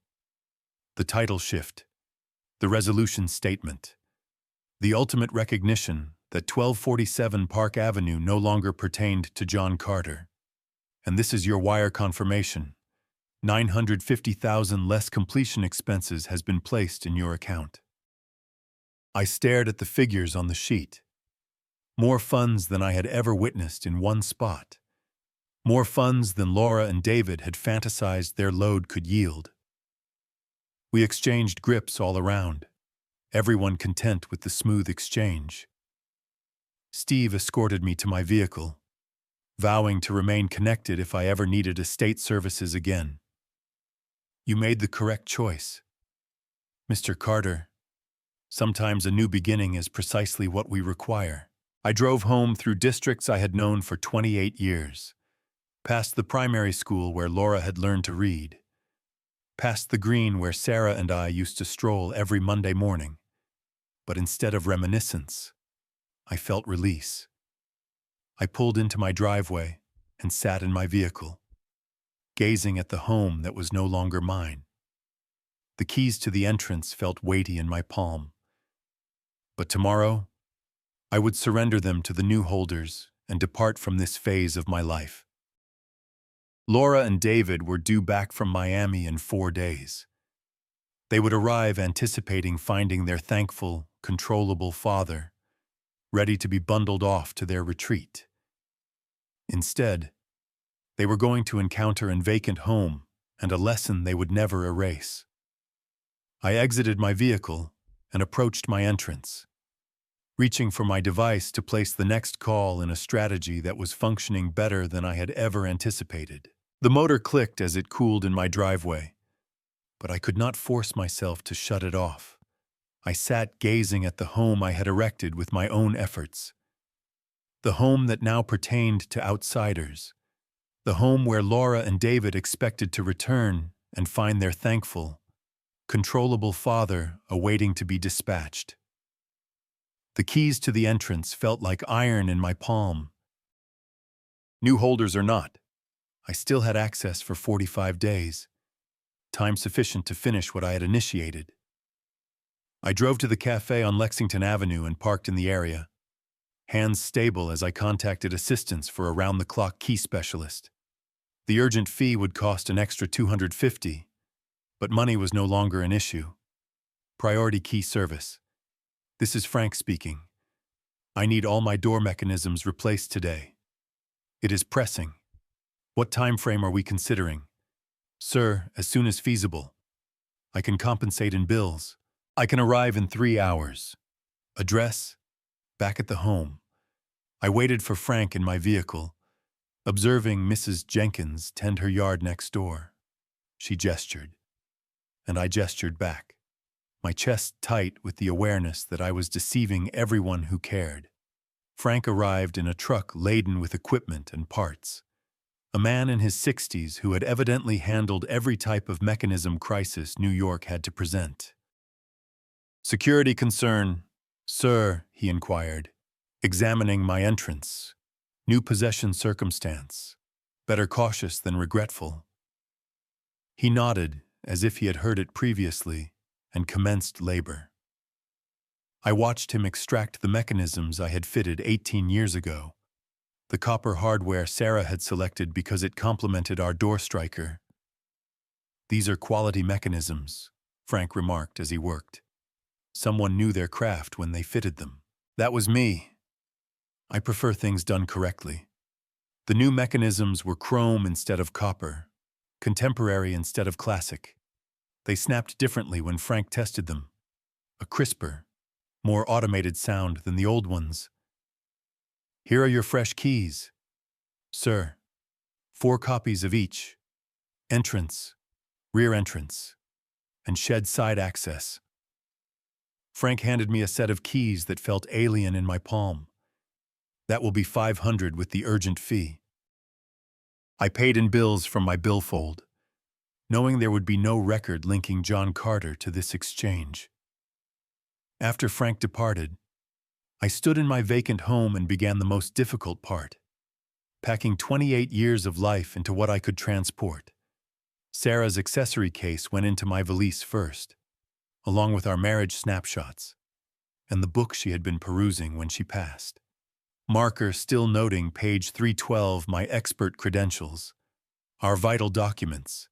The title shift, the resolution statement, the ultimate recognition that 1247 Park Avenue no longer pertained to John Carter. And this is your wire confirmation. $950,000 less completion expenses has been placed in your account. I stared at the figures on the sheet. More funds than I had ever witnessed in one spot. More funds than Laura and David had fantasized their load could yield. We exchanged grips all around, everyone content with the smooth exchange. Steve escorted me to my vehicle, vowing to remain connected if I ever needed estate services again. You made the correct choice, Mr. Carter. Sometimes a new beginning is precisely what we require. I drove home through districts I had known for 28 years, past the primary school where Laura had learned to read, past the green where Sarah and I used to stroll every Monday morning. But instead of reminiscence, I felt release. I pulled into my driveway and sat in my vehicle, gazing at the home that was no longer mine. The keys to the entrance felt weighty in my palm. But tomorrow, I would surrender them to the new holders and depart from this phase of my life. Laura and David were due back from Miami in 4 days. They would arrive anticipating finding their thankful, controllable father, ready to be bundled off to their retreat. Instead, they were going to encounter a vacant home and a lesson they would never erase. I exited my vehicle and approached my entrance, reaching for my device to place the next call in a strategy that was functioning better than I had ever anticipated. The motor clicked as it cooled in my driveway, but I could not force myself to shut it off. I sat gazing at the home I had erected with my own efforts. The home that now pertained to outsiders. The home where Laura and David expected to return and find their thankful, controllable father awaiting to be dispatched. The keys to the entrance felt like iron in my palm. New holders or not, I still had access for 45 days, time sufficient to finish what I had initiated. I drove to the cafe on Lexington Avenue and parked in the area, hands stable as I contacted assistance for a round-the-clock key specialist. The urgent fee would cost an extra $250, but money was no longer an issue. Priority key service. This is Frank speaking. I need all my door mechanisms replaced today. It is pressing. What time frame are we considering? Sir, as soon as feasible. I can compensate in bills. I can arrive in 3 hours. Address? Back at the home. I waited for Frank in my vehicle, observing Mrs. Jenkins tend her yard next door. She gestured, and I gestured back, my chest tight with the awareness that I was deceiving everyone who cared. Frank arrived in a truck laden with equipment and parts. A man in his 60s who had evidently handled every type of mechanism crisis New York had to present. Security concern, sir, he inquired, examining my entrance. New possession circumstance. Better cautious than regretful. He nodded, as if he had heard it previously, and commenced labor. I watched him extract the mechanisms I had fitted 18 years ago. The copper hardware Sarah had selected because it complemented our door striker. These are quality mechanisms, Frank remarked as he worked. Someone knew their craft when they fitted them. That was me. I prefer things done correctly. The new mechanisms were chrome instead of copper, contemporary instead of classic. They snapped differently when Frank tested them. A crisper, more automated sound than the old ones. Here are your fresh keys. Sir, 4 copies of each. Entrance, rear entrance, and shed side access. Frank handed me a set of keys that felt alien in my palm. That will be $500 with the urgent fee. I paid in bills from my billfold, knowing there would be no record linking John Carter to this exchange. After Frank departed, I stood in my vacant home and began the most difficult part, packing 28 years of life into what I could transport. Sarah's accessory case went into my valise first, along with our marriage snapshots, and the book she had been perusing when she passed. Marker still noting page 312 my expert credentials, our vital documents,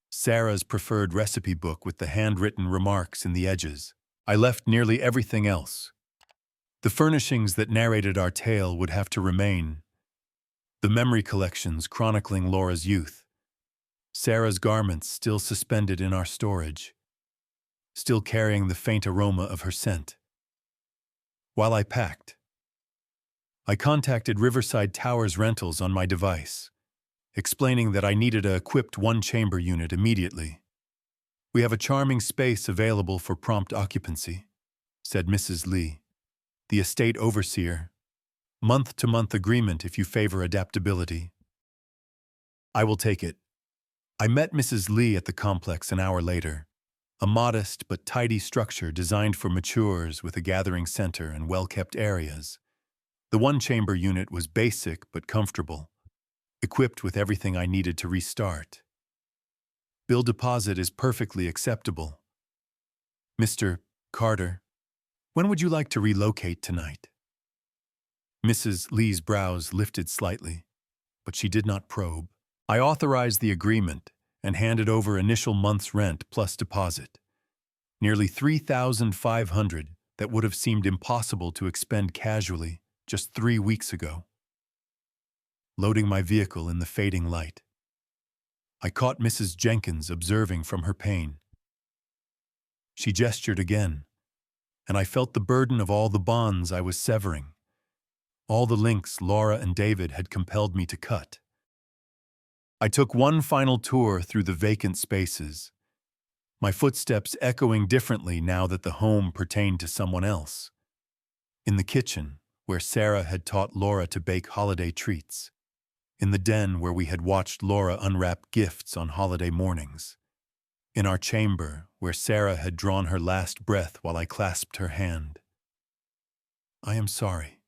Sarah's preferred recipe book with the handwritten remarks in the edges, I left nearly everything else. The furnishings that narrated our tale would have to remain. The memory collections chronicling Laura's youth. Sarah's garments still suspended in our storage, still carrying the faint aroma of her scent. While I packed, I contacted Riverside Towers Rentals on my device, explaining that I needed a equipped one-chamber unit immediately. "We have a charming space available for prompt occupancy," said Mrs. Lee, the estate overseer. "Month-to-month agreement if you favor adaptability." "I will take it." I met Mrs. Lee at the complex an hour later, a modest but tidy structure designed for matures with a gathering center and well-kept areas. The one-chamber unit was basic but comfortable, equipped with everything I needed to restart. "Bill deposit is perfectly acceptable. Mr. Carter, when would you like to relocate tonight?" Mrs. Lee's brows lifted slightly, but she did not probe. I authorized the agreement and handed over initial month's rent plus deposit. Nearly $3,500 that would have seemed impossible to expend casually just 3 weeks ago. Loading my vehicle in the fading light, I caught Mrs. Jenkins observing from her pane. She gestured again, and I felt the burden of all the bonds I was severing, all the links Laura and David had compelled me to cut. I took one final tour through the vacant spaces, my footsteps echoing differently now that the home pertained to someone else. In the kitchen, where Sarah had taught Laura to bake holiday treats. In the den where we had watched Laura unwrap gifts on holiday mornings. In our chamber, where Sarah had drawn her last breath while I clasped her hand. "I am sorry,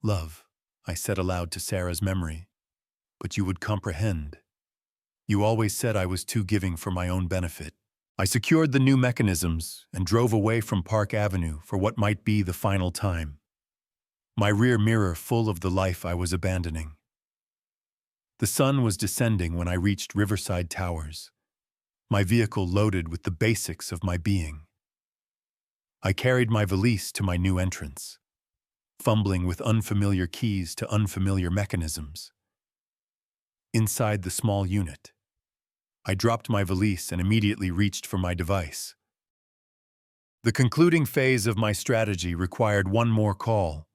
love," I said aloud to Sarah's memory, "but you would comprehend. You always said I was too giving for my own benefit." I secured the new mechanisms and drove away from Park Avenue for what might be the final time. My rear mirror full of the life I was abandoning. The sun was descending when I reached Riverside Towers, my vehicle loaded with the basics of my being. I carried my valise to my new entrance, fumbling with unfamiliar keys to unfamiliar mechanisms. Inside the small unit, I dropped my valise and immediately reached for my device. The concluding phase of my strategy required one more call,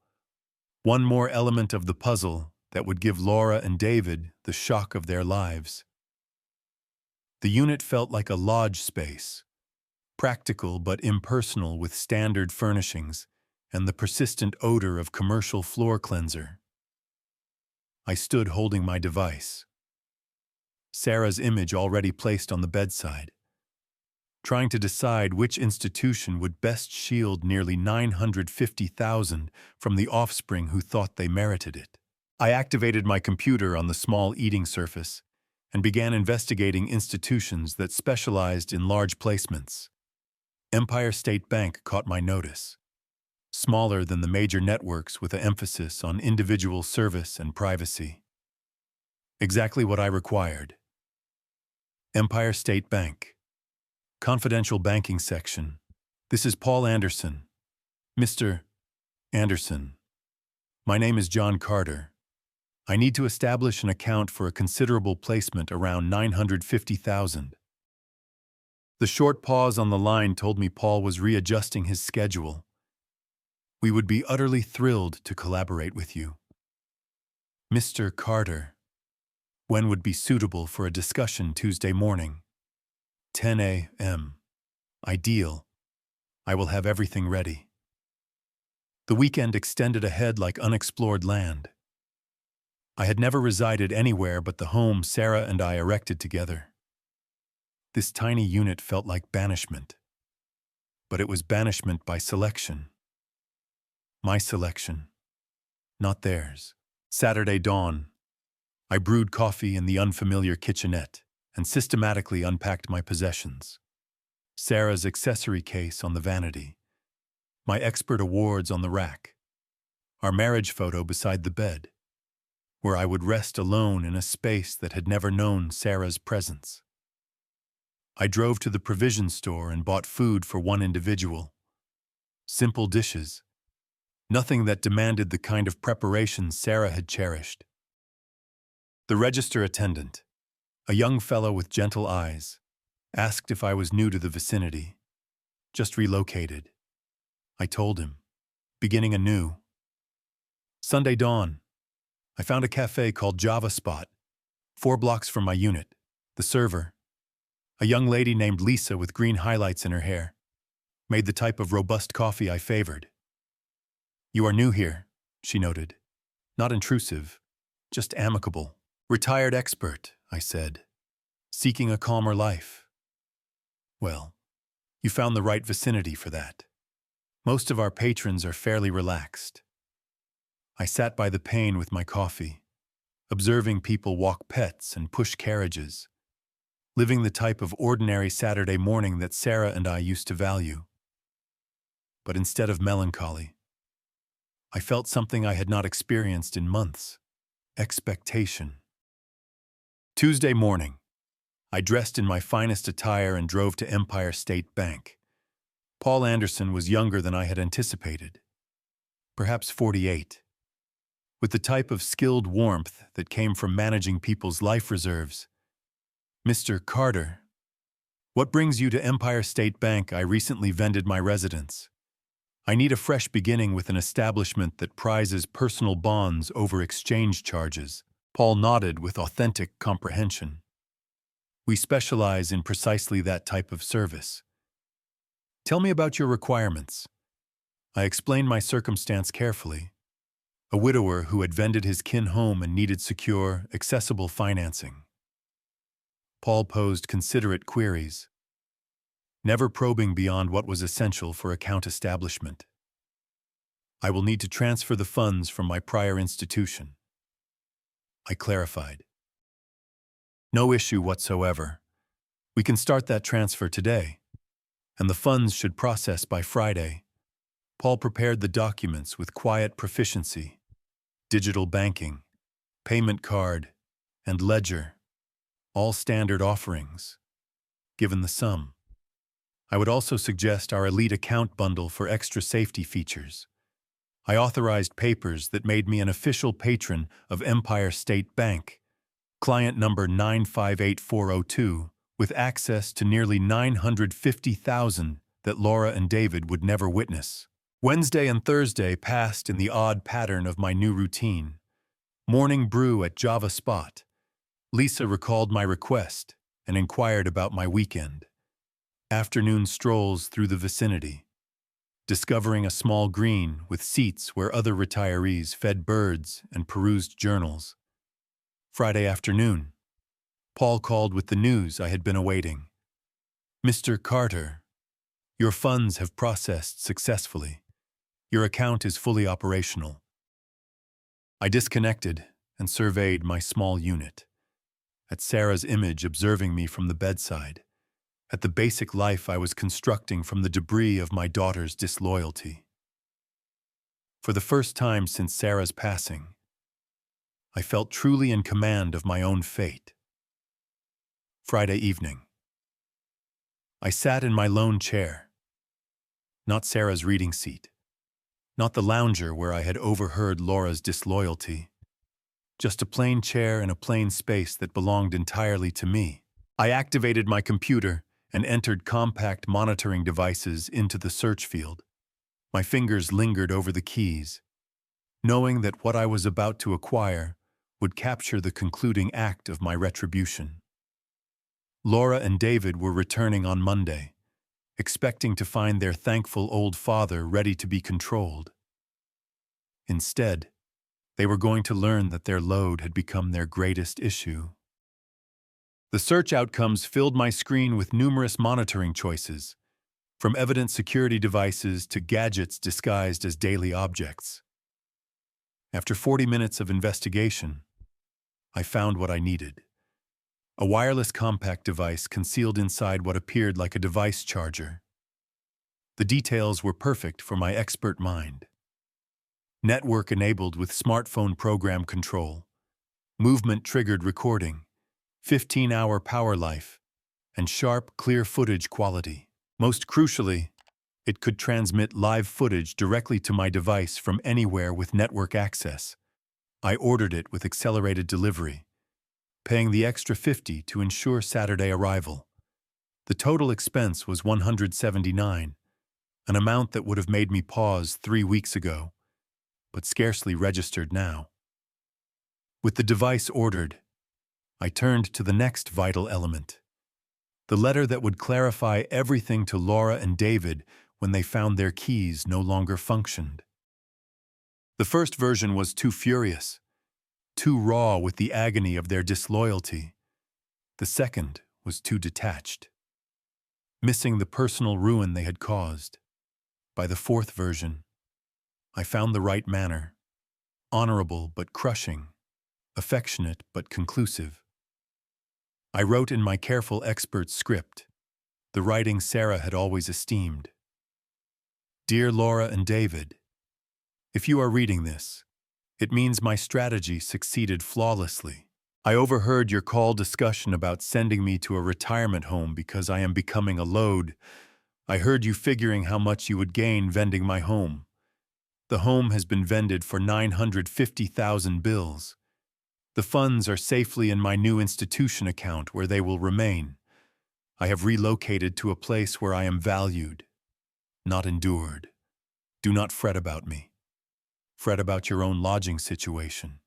one more element of the puzzle that would give Laura and David the shock of their lives. The unit felt like a lodge space, practical but impersonal with standard furnishings and the persistent odor of commercial floor cleanser. I stood holding my device, Sarah's image already placed on the bedside, trying to decide which institution would best shield nearly 950,000 from the offspring who thought they merited it. I activated my computer on the small eating surface and began investigating institutions that specialized in large placements. Empire State Bank caught my notice. Smaller than the major networks with an emphasis on individual service and privacy. Exactly what I required. Empire State Bank. Confidential banking section. "This is Paul Anderson. Mr. Anderson. My name is John Carter. I need to establish an account for a considerable placement around 950,000. The short pause on the line told me Paul was readjusting his schedule. "We would be utterly thrilled to collaborate with you. Mr. Carter. When would be suitable for a discussion Tuesday morning? 10 a.m. Ideal. I will have everything ready." The weekend extended ahead like unexplored land. I had never resided anywhere but the home Sarah and I erected together. This tiny unit felt like banishment. But it was banishment by selection. My selection, not theirs. Saturday dawn. I brewed coffee in the unfamiliar kitchenette and systematically unpacked my possessions. Sarah's accessory case on the vanity, my expert awards on the rack, our marriage photo beside the bed, where I would rest alone in a space that had never known Sarah's presence. I drove to the provision store and bought food for one individual, Simple dishes. Nothing that demanded the kind of preparation Sarah had cherished. The register attendant, a young fellow with gentle eyes, asked if I was new to the vicinity. Just relocated. I told him, beginning anew. Sunday dawn. I found a cafe called Java Spot, 4 blocks from my unit. The server, a young lady named Lisa with green highlights in her hair, made the type of robust coffee I favored. "You are new here," she noted. "Not intrusive, just amicable." "Retired expert," I said. "Seeking a calmer life." "Well, you found the right vicinity for that. Most of our patrons are fairly relaxed." I sat by the pane with my coffee, observing people walk pets and push carriages, living the type of ordinary Saturday morning that Sarah and I used to value. But instead of melancholy, I felt something I had not experienced in months: expectation. Tuesday morning, I dressed in my finest attire and drove to Empire State Bank. Paul Anderson was younger than I had anticipated, perhaps 48. With the type of skilled warmth that came from managing people's life reserves. "Mr. Carter, what brings you to Empire State Bank? I recently vended my residence. I need a fresh beginning with an establishment that prizes personal bonds over exchange charges." Paul nodded with authentic comprehension. "We specialize in precisely that type of service." "Tell me about your requirements." I explained my circumstance carefully. A widower who had vended his kin home and needed secure, accessible financing. Paul posed considerate queries, never probing beyond what was essential for account establishment. "I will need to transfer the funds from my prior institution." I clarified. "No issue whatsoever. We can start that transfer today, and the funds should process by Friday." Paul prepared the documents with quiet proficiency: digital banking, payment card, and ledger, all standard offerings, given the sum. I would also suggest our elite account bundle for extra safety features. I authorized papers that made me an official patron of Empire State Bank, client number 958402, with access to nearly $950,000 that Laura and David would never witness. Wednesday and Thursday passed in the odd pattern of my new routine. Morning brew at Java Spot. Lisa recalled my request and inquired about my weekend. Afternoon strolls through the vicinity, discovering a small green with seats where other retirees fed birds and perused journals. Friday afternoon, Paul called with the news I had been awaiting. "Mr. Carter, your funds have processed successfully. Your account is fully operational." I disconnected and surveyed my small unit, at Sarah's image observing me from the bedside, at the basic life I was constructing from the debris of my daughter's disloyalty. For the first time since Sarah's passing, I felt truly in command of my own fate. Friday evening. I sat in my lone chair, not Sarah's reading seat, not the lounger where I had overheard Laura's disloyalty, just a plain chair in a plain space that belonged entirely to me. I activated my computer and entered compact monitoring devices into the search field. My fingers lingered over the keys, knowing that what I was about to acquire would capture the concluding act of my retribution. Laura and David were returning on Monday, expecting to find their thankful old father ready to be controlled. Instead, they were going to learn that their load had become their greatest issue. The search outcomes filled my screen with numerous monitoring choices, from evident security devices to gadgets disguised as daily objects. After 40 minutes of investigation, I found what I needed: a wireless compact device concealed inside what appeared like a device charger. The details were perfect for my expert mind. Network enabled with smartphone program control, movement-triggered recording, 15-hour power life, and sharp, clear footage quality. Most crucially, It could transmit live footage directly to my device from anywhere with network access. I ordered it with accelerated delivery, paying the extra $50 to ensure Saturday arrival. The total expense was $179, an amount that would have made me pause 3 weeks ago, but scarcely registered now. With the device ordered, I turned to the next vital element, the letter that would clarify everything to Laura and David when they found their keys no longer functioned. The first version was too furious, too raw with the agony of their disloyalty. The second was too detached, missing the personal ruin they had caused. By the fourth version, I found the right manner, honorable but crushing, affectionate but conclusive. I wrote in my careful expert script, the writing Sarah had always esteemed. Dear Laura and David, if you are reading this, it means my strategy succeeded flawlessly. I overheard your call discussion about sending me to a retirement home because I am becoming a load. I heard you figuring how much you would gain vending my home. The home has been vended for $950,000 bills. The funds are safely in my new institution account where they will remain. I have relocated to a place where I am valued, not endured. Do not fret about me. Fret about your own lodging situation.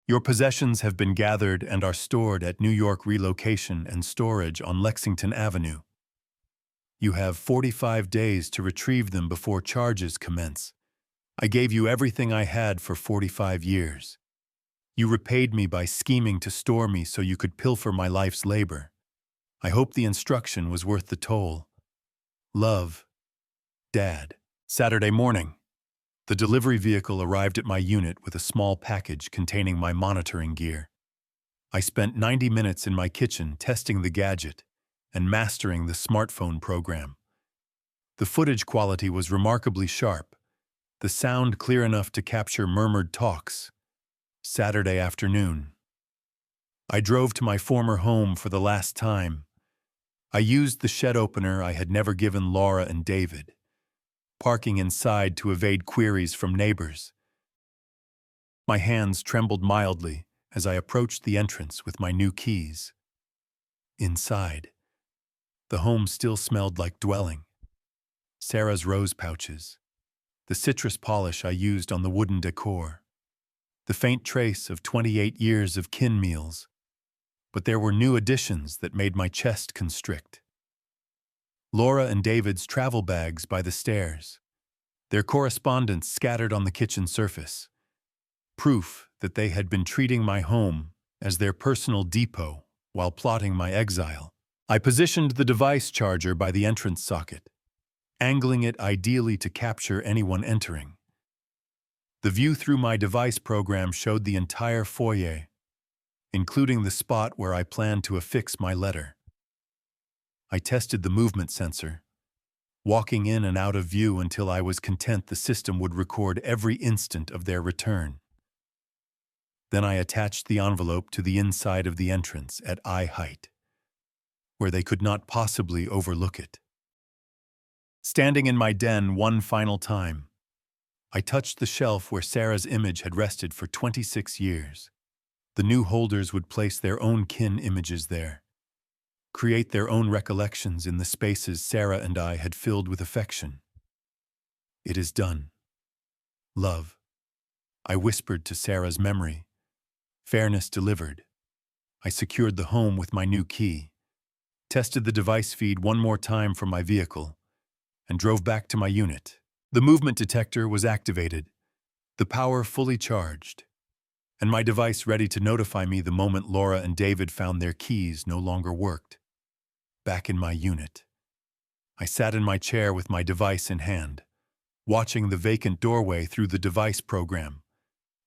Your possessions have been gathered and are stored at New York Relocation and Storage on Lexington Avenue. You have 45 days to retrieve them before charges commence. I gave you everything I had for 45 years. You repaid me by scheming to store me so you could pilfer my life's labor. I hope the instruction was worth the toll. Love, Dad. Saturday morning. The delivery vehicle arrived at my unit with a small package containing my monitoring gear. I spent 90 minutes in my kitchen testing the gadget and mastering the smartphone program. The footage quality was remarkably sharp, the sound clear enough to capture murmured talks. Saturday afternoon. I drove to my former home for the last time. I used the shed opener I had never given Laura and David, parking inside to evade queries from neighbors. My hands trembled mildly as I approached the entrance with my new keys. Inside, the home still smelled like dwelling. Sarah's rose pouches, the citrus polish I used on the wooden decor, the faint trace of 28 years of kin meals, but there were new additions that made my chest constrict. Laura and David's travel bags by the stairs, their correspondence scattered on the kitchen surface, proof that they had been treating my home as their personal depot while plotting my exile. I positioned the device charger by the entrance socket, angling it ideally to capture anyone entering. The view through my device program showed the entire foyer, including the spot where I planned to affix my letter. I tested the movement sensor, walking in and out of view until I was content the system would record every instant of their return. Then I attached the envelope to the inside of the entrance at eye height, where they could not possibly overlook it. Standing in my den one final time, I touched the shelf where Sarah's image had rested for 26 years. The new holders would place their own kin images there, create their own recollections in the spaces Sarah and I had filled with affection. It is done. Love, I whispered to Sarah's memory. Fairness delivered. I secured the home with my new key, tested the device feed one more time from my vehicle, and drove back to my unit. The movement detector was activated, the power fully charged, and my device ready to notify me the moment Laura and David found their keys no longer worked. Back in my unit, I sat in my chair with my device in hand, watching the vacant doorway through the device program.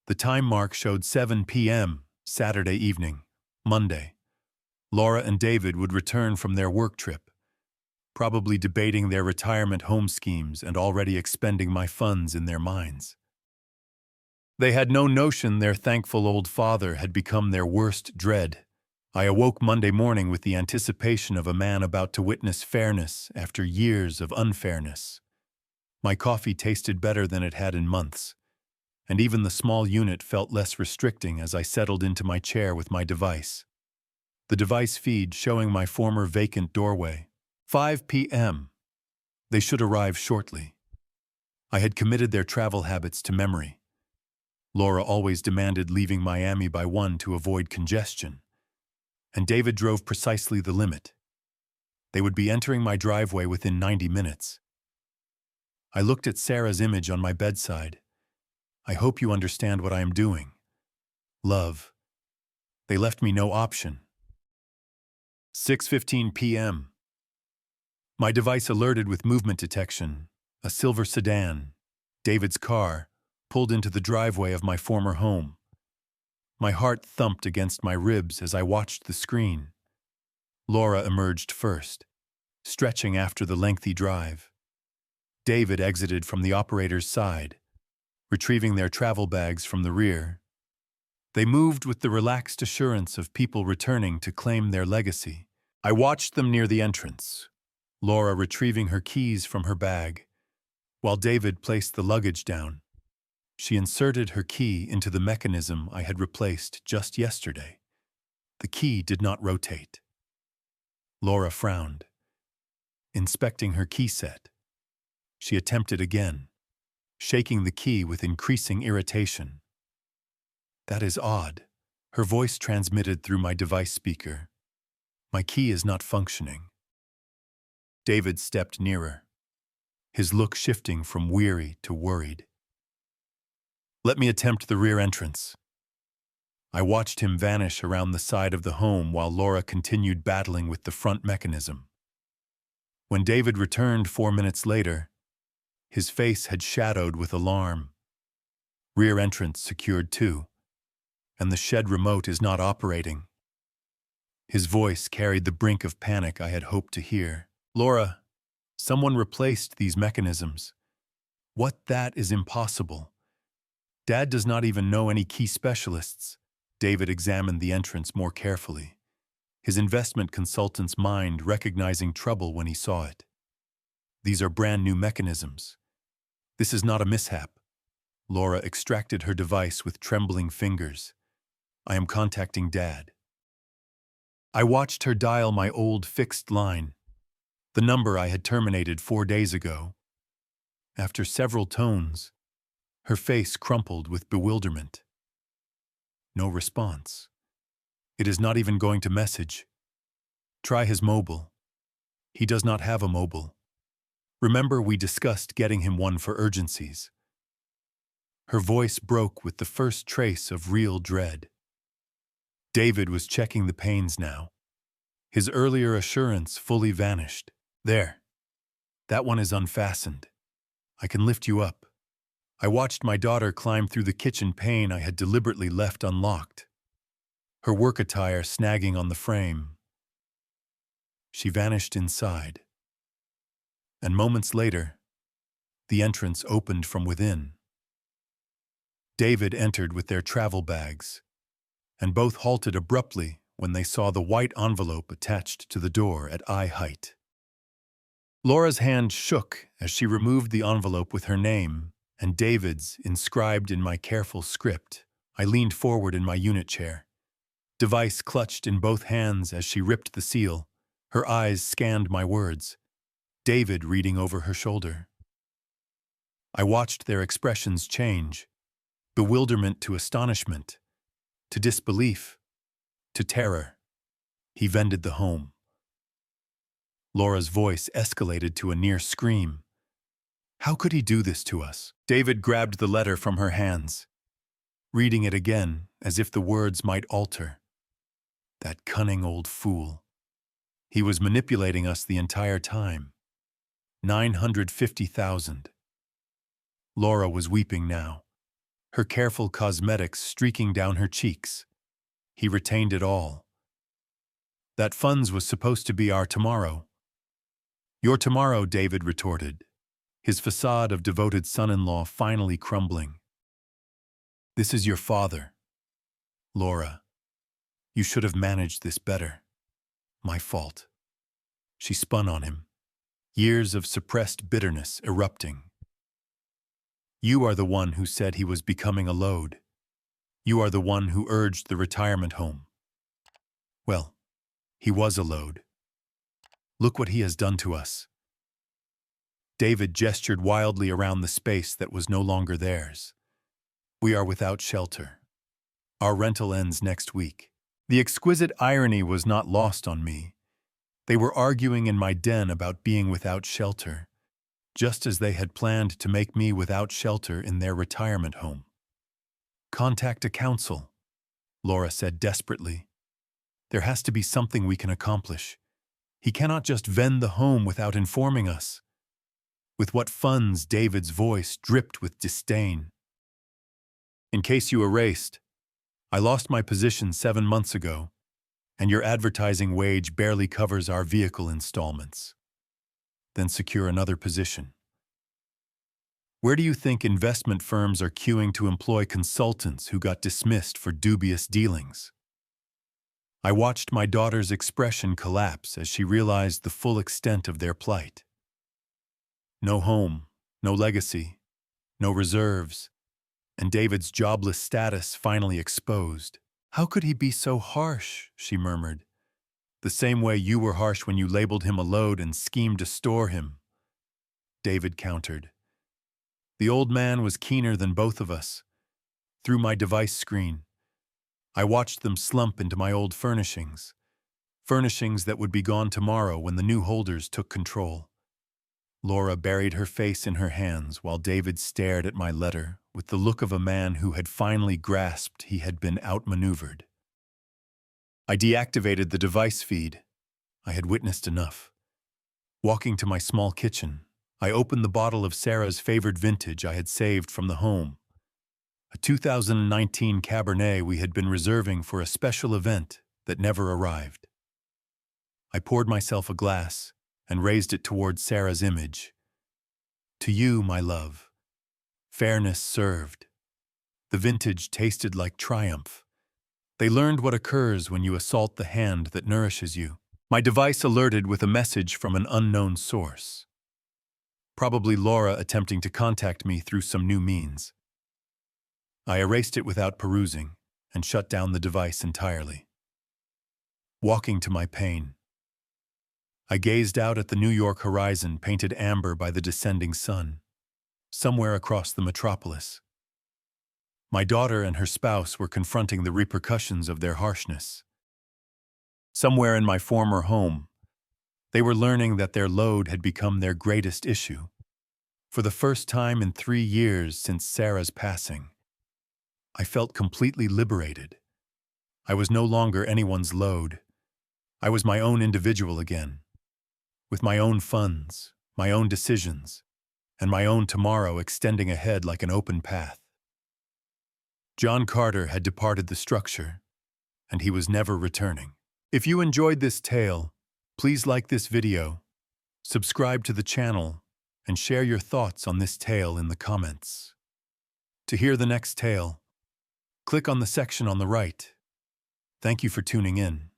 The time mark showed 7 p.m., Saturday evening, Monday. Laura and David would return from their work trip, probably debating their retirement home schemes and already expending my funds in their minds. They had no notion their thankful old father had become their worst dread, I awoke Monday morning with the anticipation of a man about to witness fairness after years of unfairness. My coffee tasted better than it had in months, and even the small unit felt less restricting as I settled into my chair with my device. The device feed showing my former vacant doorway. 5 p.m. They should arrive shortly. I had committed their travel habits to memory. Laura always demanded leaving Miami by 1 to avoid congestion, and David drove precisely the limit. They would be entering my driveway within 90 minutes. I looked at Sarah's image on my bedside. I hope you understand what I am doing. Love. They left me no option. 6:15 p.m. My device alerted with movement detection. A silver sedan, David's car, pulled into the driveway of my former home. My heart thumped against my ribs as I watched the screen. Laura emerged first, stretching after the lengthy drive. David exited from the operator's side, retrieving their travel bags from the rear. They moved with the relaxed assurance of people returning to claim their legacy. I watched them near the entrance, Laura retrieving her keys from her bag, while David placed the luggage down. She inserted her key into the mechanism I had replaced just yesterday. The key did not rotate. Laura frowned, inspecting her key set. She attempted again, shaking the key with increasing irritation. That is odd. Her voice transmitted through my device speaker. My key is not functioning. David stepped nearer, his look shifting from weary to worried. Let me attempt the rear entrance. I watched him vanish around the side of the home while Laura continued battling with the front mechanism. When David returned 4 minutes later, his face had shadowed with alarm. Rear entrance secured too, and the shed remote is not operating. His voice carried the brink of panic I had hoped to hear. Laura, someone replaced these mechanisms. What? That is impossible. Dad does not even know any key specialists. David examined the entrance more carefully, his investment consultant's mind recognizing trouble when he saw it. These are brand new mechanisms. This is not a mishap. Laura extracted her device with trembling fingers. I am contacting Dad. I watched her dial my old fixed line, the number I had terminated 4 days ago. After several tones, her face crumpled with bewilderment. No response. It is not even going to message. Try his mobile. He does not have a mobile. Remember, we discussed getting him one for urgencies. Her voice broke with the first trace of real dread. David was checking the panes now. His earlier assurance fully vanished. There. That one is unfastened. I can lift you up. I watched my daughter climb through the kitchen pane I had deliberately left unlocked, her work attire snagging on the frame. She vanished inside. And moments later, the entrance opened from within. David entered with their travel bags, and both halted abruptly when they saw the white envelope attached to the door at eye height. Laura's hand shook as she removed the envelope with her name and David's inscribed in my careful script. I leaned forward in my unit chair, device clutched in both hands as she ripped the seal. Her eyes scanned my words, David reading over her shoulder. I watched their expressions change, bewilderment to astonishment, to disbelief, to terror. He vended the home. Laura's voice escalated to a near scream. How could he do this to us? David grabbed the letter from her hands, reading it again as if the words might alter. That cunning old fool. He was manipulating us the entire time. 950,000. Laura was weeping now, her careful cosmetics streaking down her cheeks. He retained it all. That funds was supposed to be our tomorrow. Your tomorrow, David retorted, his facade of devoted son-in-law finally crumbling. This is your father, Laura. You should have managed this better. My fault. She spun on him, years of suppressed bitterness erupting. You are the one who said he was becoming a load. You are the one who urged the retirement home. Well, he was a load. Look what he has done to us. David gestured wildly around the space that was no longer theirs. We are without shelter. Our rental ends next week. The exquisite irony was not lost on me. They were arguing in my den about being without shelter, just as they had planned to make me without shelter in their retirement home. Contact a council, Laura said desperately. There has to be something we can accomplish. He cannot just vend the home without informing us. With what funds? David's voice dripped with disdain. In case you erased, I lost my position 7 months ago, and your advertising wage barely covers our vehicle installments. Then secure another position. Where do you think investment firms are queuing to employ consultants who got dismissed for dubious dealings? I watched my daughter's expression collapse as she realized the full extent of their plight. No home, no legacy, no reserves, and David's jobless status finally exposed. How could he be so harsh? She murmured. The same way you were harsh when you labeled him a load and schemed to store him. David countered. The old man was keener than both of us. Through my device screen, I watched them slump into my old furnishings that would be gone tomorrow when the new holders took control. Laura buried her face in her hands while David stared at my letter with the look of a man who had finally grasped he had been outmaneuvered. I deactivated the device feed. I had witnessed enough. Walking to my small kitchen, I opened the bottle of Sarah's favored vintage I had saved from the home. A 2019 Cabernet we had been reserving for a special event that never arrived. I poured myself a glass and raised it towards Sarah's image. To you, my love. Fairness served. The vintage tasted like triumph. They learned what occurs when you assault the hand that nourishes you. My device alerted with a message from an unknown source. Probably Laura attempting to contact me through some new means. I erased it without perusing and shut down the device entirely. Walking to my pain, I gazed out at the New York horizon painted amber by the descending sun, somewhere across the metropolis. My daughter and her spouse were confronting the repercussions of their harshness. Somewhere in my former home, they were learning that their load had become their greatest issue. For the first time in 3 years since Sarah's passing, I felt completely liberated. I was no longer anyone's load. I was my own individual again, with my own funds, my own decisions, and my own tomorrow extending ahead like an open path. John Carter had departed the structure, and he was never returning. If you enjoyed this tale, please like this video, subscribe to the channel, and share your thoughts on this tale in the comments. To hear the next tale, click on the section on the right. Thank you for tuning in.